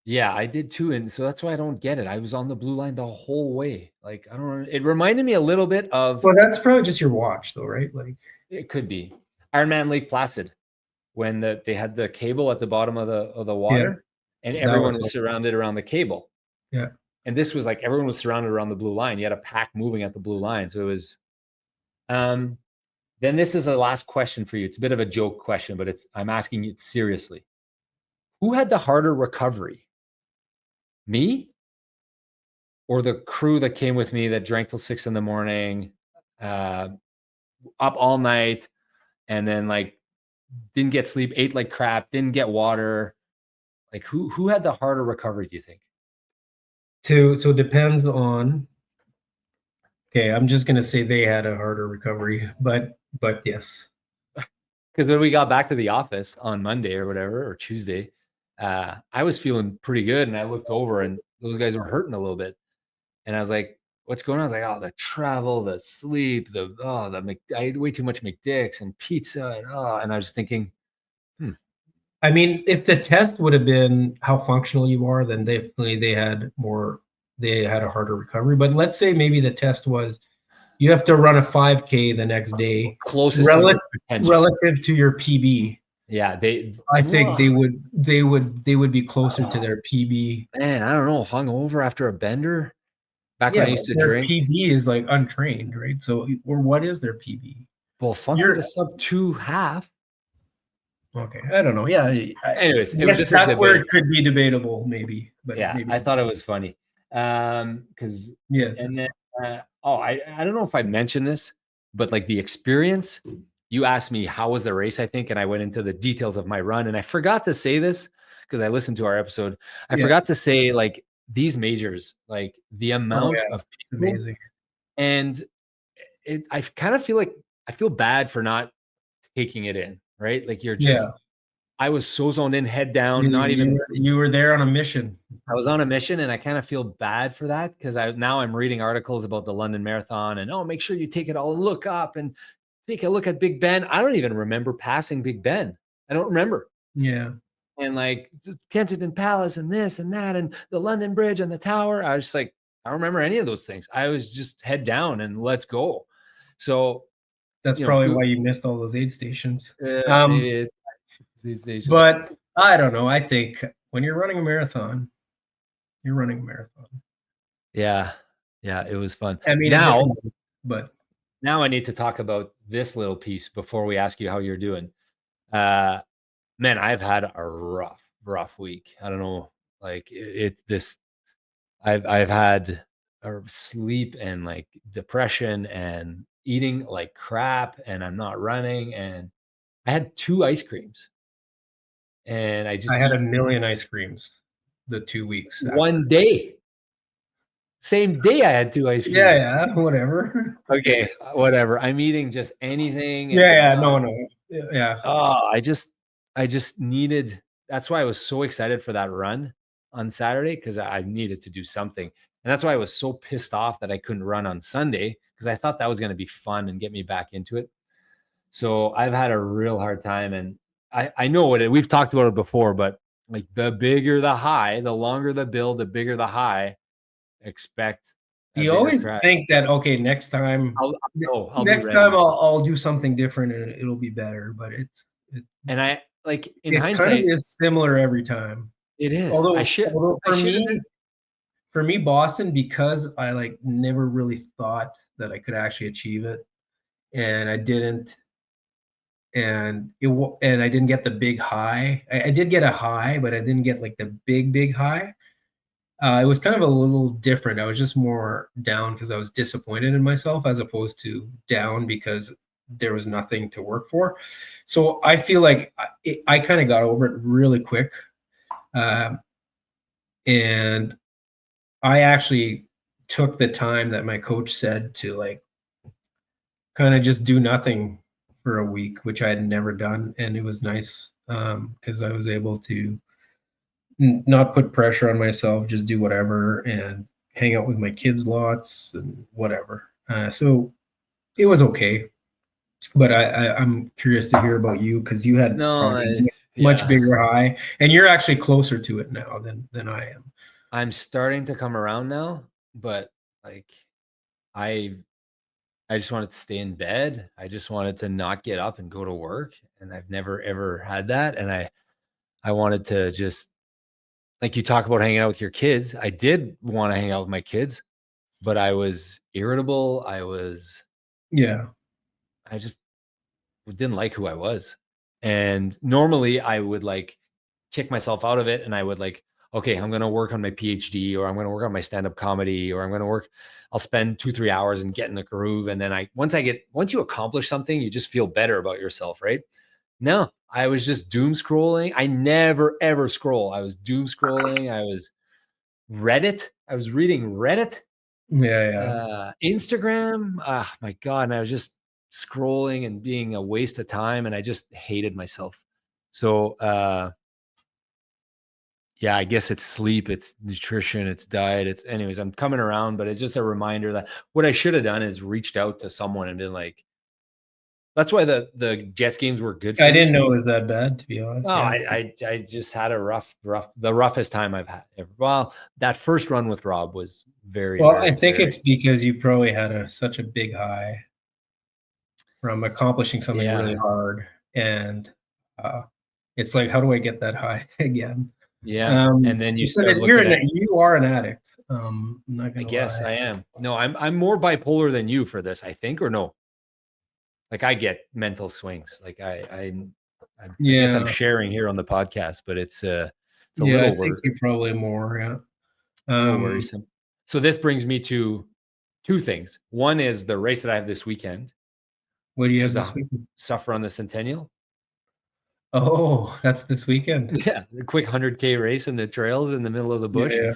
Yeah, I did too. And so that's why I don't get it. I was on the blue line the whole way. Like, I don't know. It reminded me a little bit of. Well, that's probably just your watch though, right? Like, it could be Ironman Lake Placid, when they had the cable at the bottom of the water, and everyone was surrounded around the cable. Yeah. And this was like everyone was surrounded around the blue line. You had a pack moving at the blue line. So it was then this is a last question for you. It's a bit of a joke question, but I'm asking you seriously. Who had the harder recovery? Me or the crew that came with me that drank till 6 a.m, up all night, and then like didn't get sleep, ate like crap, didn't get water. Like who had the harder recovery, do you think? So it depends on. Okay, I'm just gonna say they had a harder recovery, but yes. Because when we got back to the office on Monday or whatever, or Tuesday, I was feeling pretty good. And I looked over and those guys were hurting a little bit. And I was like, what's going on? I was like, oh, the travel, the sleep, I ate way too much McDicks and pizza. And I was thinking, I mean, if the test would have been how functional you are, then definitely they had a harder recovery. But let's say maybe the test was you have to run a 5K the next day, closest to your potential. Relative to your PB. Yeah, I think they would be closer to their PB. Man, I don't know, hungover after a bender. Back when I used to their drink. PB is like untrained, right? So, or what is their PB? Well, fuck it, a sub 2.5. Okay, I don't know. Yeah. Anyways, it was just that's where it could be debatable, maybe. But yeah, maybe. I thought it was funny. Because yes, and then I don't know if I mentioned this, but like the experience, you asked me how was the race, I think, and I went into the details of my run, and I forgot to say this because I listened to our episode. I forgot to say like these majors, like the amount of people, amazing, and I kind of feel like I feel bad for not taking it in, right? Like you're just. I was so zoned in, head down, you were there on a mission. I was on a mission, and I kind of feel bad for that because now I'm reading articles about the London Marathon and make sure you take it all and look up and take a look at Big Ben. I don't even remember passing Big Ben. I don't remember. Yeah. And like Kensington Palace and this and that and the London Bridge and the Tower. I was just like, I don't remember any of those things. I was just head down and let's go. So that's probably why you missed all those aid stations. But I don't know. I think when you're running a marathon, you're running a marathon. Yeah. Yeah. It was fun. I mean, now I need to talk about this little piece before we ask you how you're doing. Man, I've had a rough week. I don't know. Like I've had sleep and like depression and eating like crap, and I'm not running, and I had 2 ice creams. And I had a million ice creams the 2 weeks. One day. Same day I had 2 ice creams. Yeah, whatever. Okay, whatever. I'm eating just anything. No. Yeah. Oh, I just needed. That's why I was so excited for that run on Saturday, because I needed to do something. And that's why I was so pissed off that I couldn't run on Sunday, because I thought that was going to be fun and get me back into it. So I've had a real hard time, and I know we've talked about it before, but like the bigger the high, the longer the build, the bigger the high. Expect. You always think that, okay, next time I'll do something different and it'll be better, but and I like in hindsight, it's similar every time. It is. Although for me, Boston, because I like never really thought that I could actually achieve it, and I didn't, and I didn't get the big high. I did get a high, but I didn't get like the big high. It was kind of a little different. I was just more down because I was disappointed in myself, as opposed to down because there was nothing to work for. So I feel like I kind of got over it really quick. And I actually took the time that my coach said to like kind of just do nothing for a week, which I had never done. And it was nice because I was able to not put pressure on myself, just do whatever and hang out with my kids lots and whatever. So it was okay. But I'm curious to hear about you, because you had much bigger high, and you're actually closer to it now than I am. I'm starting to come around now, but like I just wanted to stay in bed. I just wanted to not get up and go to work, and I've never ever had that. And I wanted to just, like you talk about hanging out with your kids. I did want to hang out with my kids, but I was irritable. I just didn't like who I was. And normally I would like kick myself out of it, and I would like, okay, I'm going to work on my PhD, or I'm going to work on my stand-up comedy, or I'll spend 2-3 hours and get in the groove. And then once you accomplish something, you just feel better about yourself, right? No, I was just doom scrolling. I never, ever scroll. I was doom scrolling. I was reading Reddit, Instagram. Oh my God. And I was just scrolling and being a waste of time. And I just hated myself. So, yeah, I guess it's sleep, it's nutrition, it's diet. Anyways, I'm coming around, but it's just a reminder that what I should have done is reached out to someone and been like, that's why the Jets games were good for me. I didn't know it was that bad, to be honest. No, I just had the roughest time I've had ever. Well, that first run with Rob was very, well, very, I think very, it's because you probably had such a big high from accomplishing something really hard. And it's like, how do I get that high again? Yeah. And then you start looking at, you are an addict. I'm not gonna I guess lie. I am. No, I'm more bipolar than you for this, I think, or no? Like I get mental swings. Like I guess I'm sharing here on the podcast, but it's a little I think you're probably more, a little worrisome. So this brings me to two things. One is the race that I have this weekend. What do you have this weekend? Suffer on the Centennial. Oh, that's this weekend. Yeah, the quick 100K race in the trails in the middle of the bush. Yeah.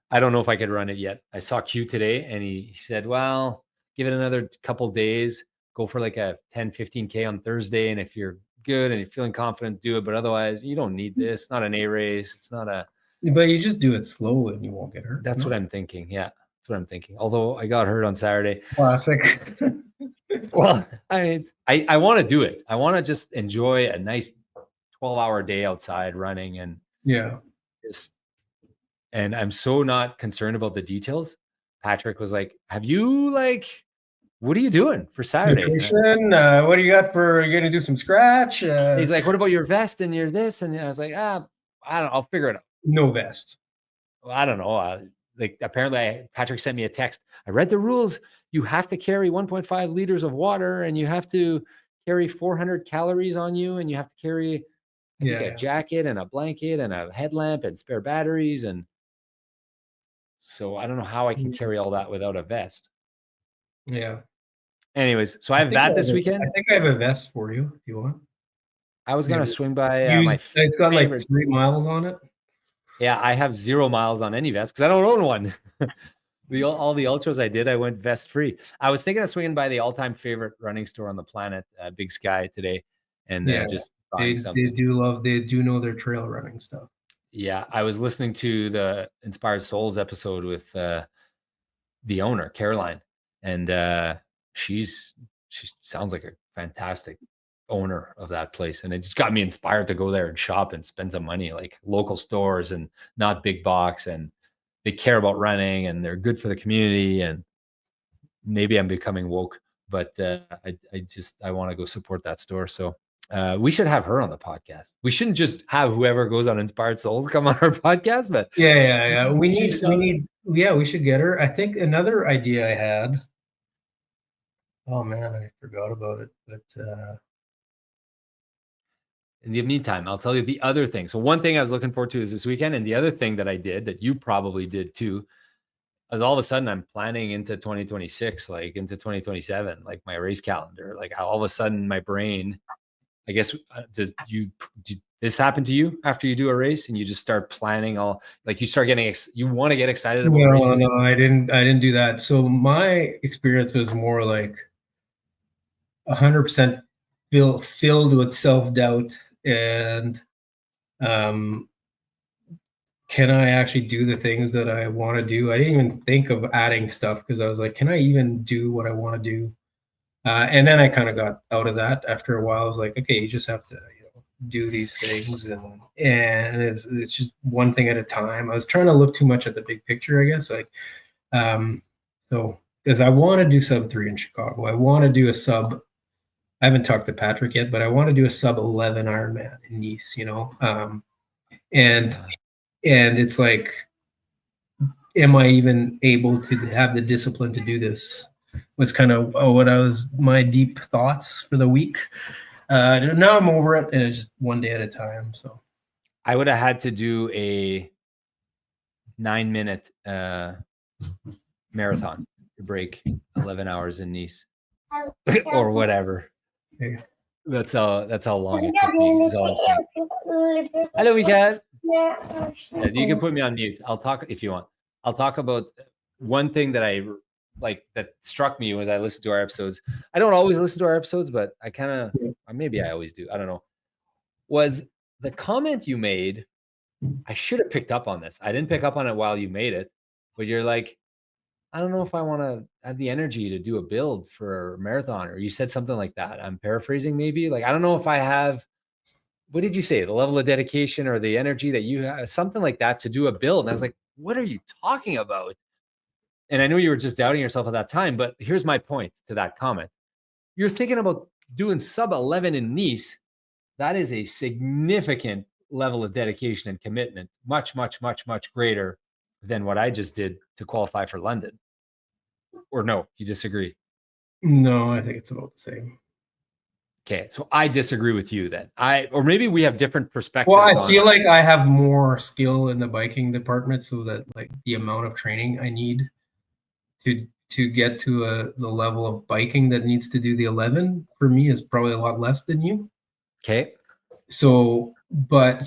I don't know if I could run it yet. I saw Q today and he said, well, give it another couple days, go for like a 10, 15K on Thursday. And if you're good and you're feeling confident, do it. But otherwise, you don't need this. It's not an A race. It's not a. But you just do it slow and you won't get hurt. That's what I'm thinking. Yeah, that's what I'm thinking. Although I got hurt on Saturday. Classic. Well, I mean, I want to do it. I want to just enjoy a nice 12-hour day outside running and and I'm so not concerned about the details. Patrick was like, what are you doing for Saturday? What do you got you're going to do some scratch? He's like, what about your vest and your this? And I was like, I don't know. I'll figure it out. No vest. Well, I don't know. Apparently Patrick sent me a text. I read the rules. You have to carry 1.5 liters of water and you have to carry 400 calories on you. And you have to carry a jacket and a blanket and a headlamp and spare batteries. And so I don't know how I can carry all that without a vest. Yeah. Anyways, so I have that this weekend. I think I have a vest for you if you want. I was going to swing by it's got like 3 miles on it. Yeah, I have 0 miles on any vest because I don't own one. All the ultras I did, I went vest free. I was thinking of swinging by the all-time favorite running store on the planet, Big Sky, today, and just buying something. They do know their trail running stuff. Yeah, I was listening to the Inspired Souls episode with the owner, Caroline, and she sounds like a fantastic owner of that place, and it just got me inspired to go there and shop and spend some money, like local stores and not big box, and they care about running and they're good for the community. And maybe I'm becoming woke, but I want to go support that store. So we should have her on the podcast. We shouldn't just have whoever goes on Inspired Souls come on our podcast, but we should get her. I think another idea I had, oh man, I forgot about it, but in the meantime, I'll tell you the other thing. So one thing I was looking forward to is this weekend. And the other thing that I did that you probably did too, is all of a sudden I'm planning into 2026, like into 2027, like my race calendar. Like all of a sudden my brain, I guess, did this happen to you after you do a race and you just start planning you start getting, you want to get excited about races? No, I didn't do that. So my experience was more like 100% filled with self-doubt and can I actually do the things that I want to do? I didn't even think of adding stuff because I was like, can I even do what I want to do? And then I kind of got out of that after a while. I was like, okay, you just have to do these things, and it's just one thing at a time. I was trying to look too much at the big picture, I guess. Like, so because I want to do sub 3 in Chicago, I want to do a sub. I haven't talked to Patrick yet, but I want to do a sub 11 Ironman in Nice, and it's like, am I even able to have the discipline to do this? Was kind of my deep thoughts for the week. Now I'm over it, and it's just one day at a time. So I would have had to do a 9-minute marathon to break 11 hours in Nice or whatever. That's how long it took me. Is all I'm saying. Hello, we can. Yeah, you can put me on mute. I'll talk if you want. I'll talk about one thing that I like that struck me as I listened to our episodes. I don't always listen to our episodes, but I kind of maybe I always do. I don't know. Was the comment you made? I should have picked up on this. I didn't pick up on it while you made it, but you're like, I don't know if I want to have the energy to do a build for a marathon, or you said something like that. I'm paraphrasing maybe. Like, I don't know if I have, what did you say? The level of dedication or the energy that you have, something like that to do a build. And I was like, what are you talking about? And I know you were just doubting yourself at that time, but here's my point to that comment. You're thinking about doing sub 11 in Nice. That is a significant level of dedication and commitment, much, much, much, much greater than what I just did to qualify for London. Or no, you disagree? No, I think it's about the same. Okay, so I disagree with you then. Or maybe we have different perspectives. Well, I feel like I have more skill in the biking department, so that like the amount of training I need to get to the level of biking that needs to do the 11 for me is probably a lot less than you. Okay. But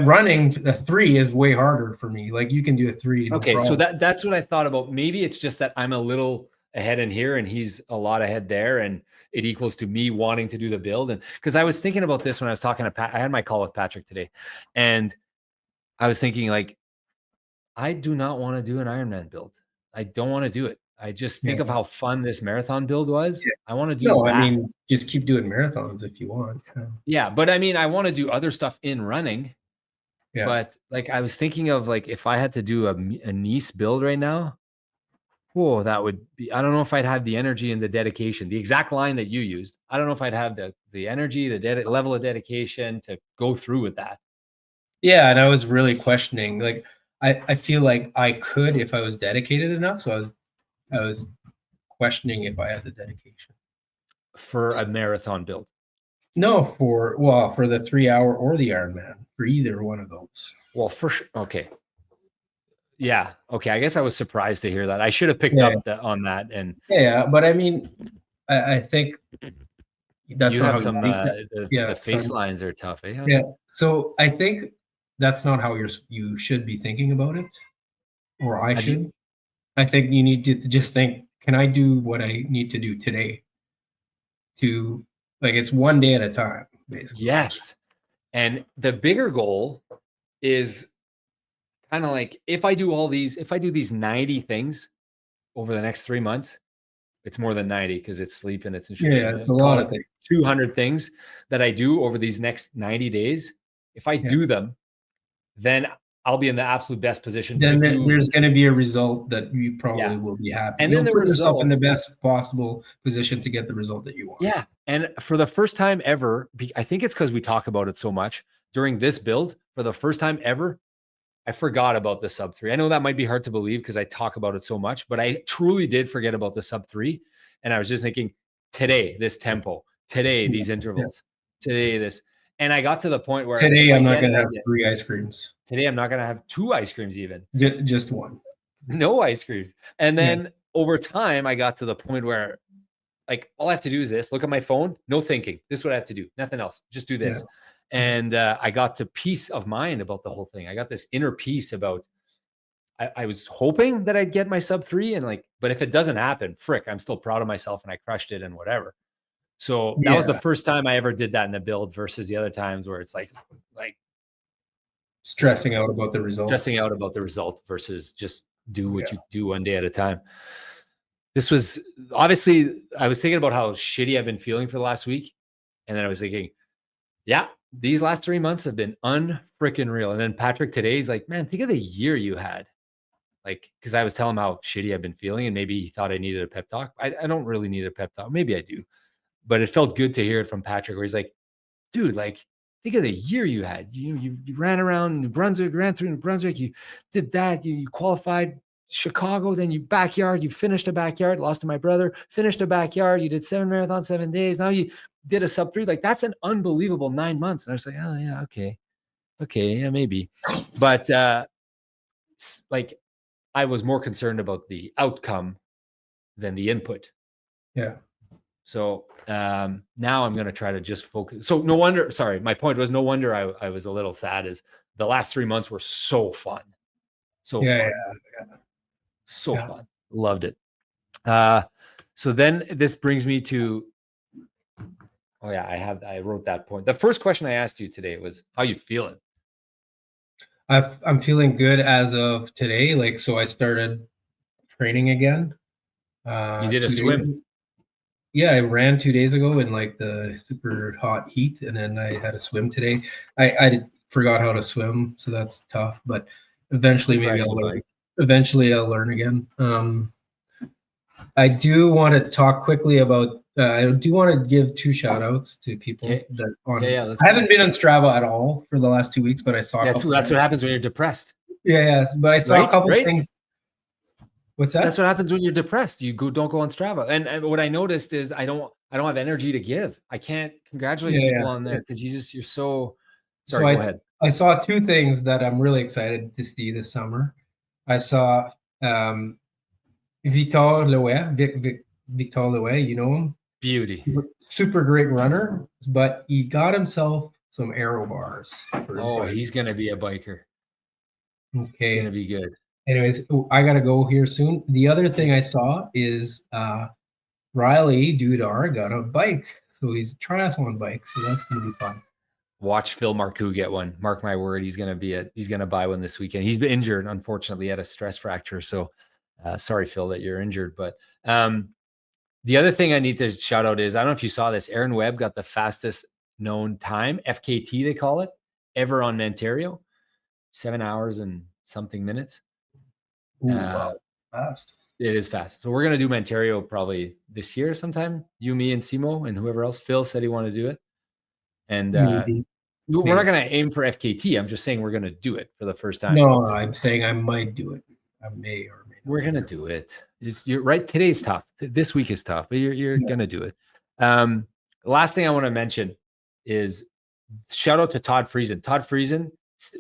running a 3 is way harder for me. Like you can do a 3. No okay, problem. so that's what I thought about. Maybe it's just that I'm a little ahead in here and he's a lot ahead there, and it equals to me wanting to do the build. And because I was thinking about this when I was talking to Pat, I had my call with Patrick today, and I was thinking like, I do not want to do an Ironman build. I don't want to do it. I just think of how fun this marathon build was. Yeah. I want to do that. I mean, just keep doing marathons if you want. Yeah, but I mean, I want to do other stuff in running. Yeah. But like, I was thinking of like, if I had to do a Nice build right now, oh, that would be, I don't know if I'd have the energy and the dedication, the exact line that you used. I don't know if I'd have the energy, the level of dedication to go through with that. Yeah. And I was really questioning, like, I feel like I could, if I was dedicated enough. So I was questioning if I had the dedication for a marathon build. No, for the 3 hour or the Ironman, for either one of those. Well, for sure. Okay. Yeah. Okay. I guess I was surprised to hear that. I should have picked up on that. And but I mean, I think that's you have some. The face lines are tough. Eh? Yeah. So I think that's not how you should be thinking about it, or I should. I think you need to just think: can I do what I need to do today? Like, it's one day at a time, basically. Yes. And the bigger goal is kind of like, if I do these 90 things over the next 3 months, it's more than 90 because it's sleep and it's nutrition. Yeah, it's a lot of things. 200 things that I do over these next 90 days. If I do them, then I'll be in the absolute best position. Then there's going to be a result that you probably will be happy. And you'll put yourself in the best possible position to get the result that you want. Yeah. And for the first time ever, I think it's because we talk about it so much during this build, for the first time ever, I forgot about the sub 3. I know that might be hard to believe because I talk about it so much, but I truly did forget about the sub 3. And I was just thinking, today, this tempo, today, these intervals, today, this. And I got to the point where today I'm not going to have 3 ice creams. Today I'm not going to have 2 ice creams even. Just 1. No ice creams. And then over time, I got to the point where, like, all I have to do is this. Look at my phone. No thinking. This is what I have to do. Nothing else. Just do this. Yeah. And I got to peace of mind about the whole thing. I got this inner peace about, I was hoping that I'd get my sub 3, and like, but if it doesn't happen, frick, I'm still proud of myself and I crushed it and whatever. So that was the first time I ever did that in the build versus the other times where it's like stressing out about the result. Stressing out about the result versus just do what you do one day at a time. This was obviously, I was thinking about how shitty I've been feeling for the last week. And then I was thinking, yeah, these last 3 months have been unfreaking real. And then Patrick today, he's like, man, think of the year you had. Like, because I was telling him how shitty I've been feeling, and maybe he thought I needed a pep talk. I don't really need a pep talk. Maybe I do. But it felt good to hear it from Patrick, where he's like, dude, like, think of the year you had. You ran around New Brunswick, ran through New Brunswick. You did that. You qualified Chicago. Then you finished a backyard, lost to my brother, finished a backyard. You did 7 marathons, 7 days. Now you did a sub 3. Like, that's an unbelievable 9 months. And I was like, oh, yeah, okay. Okay, yeah, maybe. But like I was more concerned about the outcome than the input. Yeah. So now I'm going to try to just focus. So no wonder, sorry, my point was no wonder I was a little sad is the last 3 months were so fun. So Yeah. fun. Yeah. So Yeah. fun. Loved it. So then this brings me to, oh yeah, I wrote that point. The first question I asked you today was, how you feeling? I'm feeling good as of today. Like, so I started training again. You did a 2 days swim. ago. Yeah, I ran 2 days ago in like the super hot heat, and then I had a swim today. I forgot how to swim, so that's tough. But eventually, maybe Riding I'll the learn. bike. Eventually, I'll learn again. I do want to talk quickly about. I do want to give 2 shout outs to people Okay. that on. Yeah, I haven't been on Strava at all for the last 2 weeks, but I saw. That's what happens when you're depressed. Yeah, but I saw a couple things. What's that? That's what happens when you're depressed. You don't go on Strava. And what I noticed is I don't have energy to give. I can't congratulate people on there because you're so sorry. Go ahead. I saw 2 things that I'm really excited to see this summer. I saw Victor Louet, Victor Louet, you know him? Beauty. Super great runner, but he got himself some aero bars. Oh, he's going to be a biker. Okay. It's going to be good. Anyways, I got to go here soon. The other thing I saw is Riley Dudar got a bike. So he's a triathlon bike. So that's going to be fun. Watch Phil Marcoux get one. Mark my word, he's going to buy one this weekend. He's been injured, unfortunately, he had a stress fracture. So sorry, Phil, that you're injured. But the other thing I need to shout out is, I don't know if you saw this, Aaron Webb got the fastest known time, FKT they call it, ever on Ontario, 7 hours and something minutes. Ooh, wow. Fast. It is fast. So we're going to do Ontario probably this year sometime. You, me, and Simo, and whoever else. Phil said he wanted to do it. And we're not going to aim for FKT. I'm just saying we're going to do it for the first time. No, I'm saying I might do it. I may or may not. We're going to do it. You're right. Today's tough. This week is tough, but you're going to do it. The last thing I want to mention is shout out to Todd Friesen. Todd Friesen,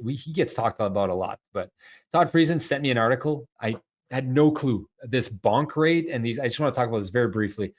he gets talked about a lot, but Todd Friesen sent me an article. I had no clue this bonk rate and these. I just want to talk about this very briefly.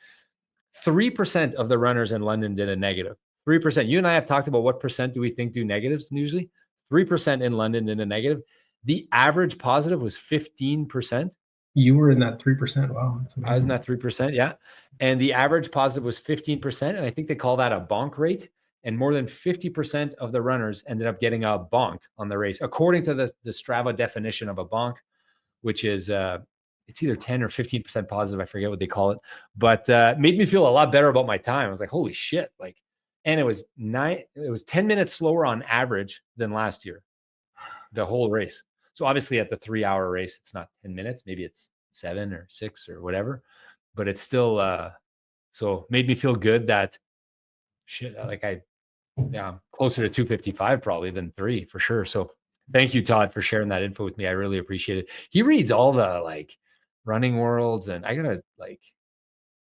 3% of the runners in London did a negative. 3%. You and I have talked about what percent do we think do negatives usually. 3% in London did a negative. The average positive was 15%. You were in that 3%. Wow. I was in that 3%. Yeah. And the average positive was 15%. And I think they call that a bonk rate. And more than 50% of the runners ended up getting a bonk on the race, according to the Strava definition of a bonk, which is it's either 10 or 15% positive. I forget what they call it, but made me feel a lot better about my time. I was like, holy shit. Like, and it was 10 minutes slower on average than last year, the whole race. So obviously at the 3-hour race, it's not 10 minutes. Maybe it's 7 or 6 or whatever, but it's still, so made me feel good that shit, like I'm closer to 255 probably than 3 for sure. So thank you, Todd, for sharing that info with me. I really appreciate it. He reads all the like running worlds, and I gotta like,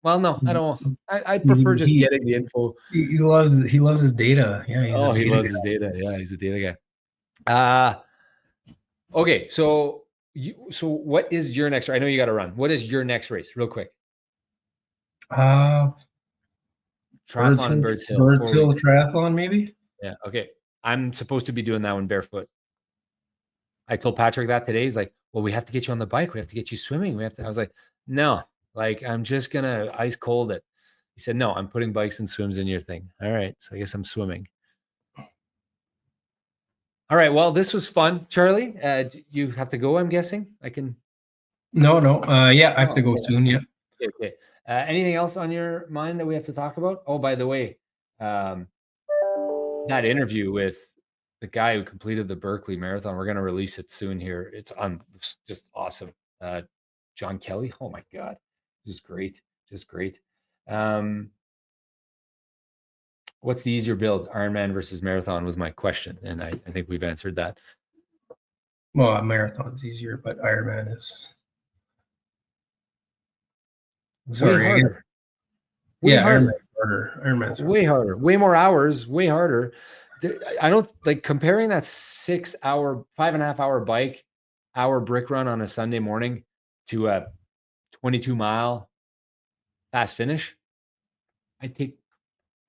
well, no, I don't. I prefer just getting the info. He loves his data. Yeah. He loves his data. Yeah, he's a data guy. Okay, so what is your next? I know you got to run. What is your next race, real quick? Triathlon in Birds Hill. Birds Hill triathlon, maybe. Yeah. Okay. I'm supposed to be doing that one barefoot. I told Patrick that today. He's like, well, we have to get you on the bike. We have to get you swimming. I was like, no, like, I'm just going to ice cold it. He said, no, I'm putting bikes and swims in your thing. All right. So I guess I'm swimming. All right. Well, this was fun. Charlie, you have to go, I'm guessing. I can. No. Yeah, I have to go soon. Yeah. Okay. Anything else on your mind that we have to talk about? Oh, by the way, that interview with the guy who completed the Berkeley Marathon, we're going to release it soon here. It's just awesome. John Kelly. Oh my God. Just great. What's the easier build, Ironman versus marathon was my question. And I think we've answered that. Well, a marathon's easier, but Ironman is. Sorry, I guess. Ironman's harder. Ironman's harder. Way harder. Way more hours. Way harder. I don't like comparing that 6-hour, 5.5-hour bike hour brick run on a Sunday morning to a 22-mile fast finish, I'd take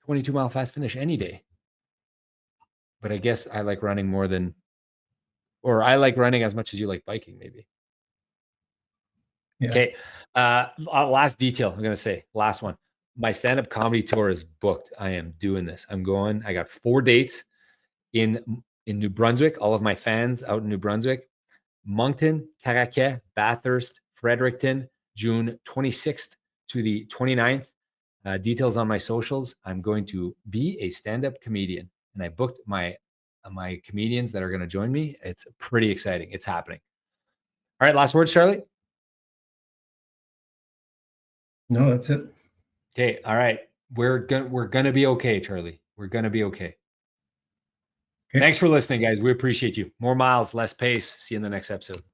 22-mile fast finish any day. But I guess I like running more than, or I like running as much as you like biking, maybe. Yeah. Okay. Last detail I'm going to say, last one. My stand-up comedy tour is booked. I am doing this. I'm going. I got 4 dates in New Brunswick. All of my fans out in New Brunswick. Moncton, Caraquet, Bathurst, Fredericton, June 26th to the 29th. Details on my socials. I'm going to be a stand-up comedian, and I booked my comedians that are going to join me. It's pretty exciting. It's happening. All right, last words, Charlie. No, that's it. Okay, all right. We're gonna be okay, Charlie. We're gonna be okay. Thanks for listening, guys. We appreciate you. More miles, less pace. See you in the next episode.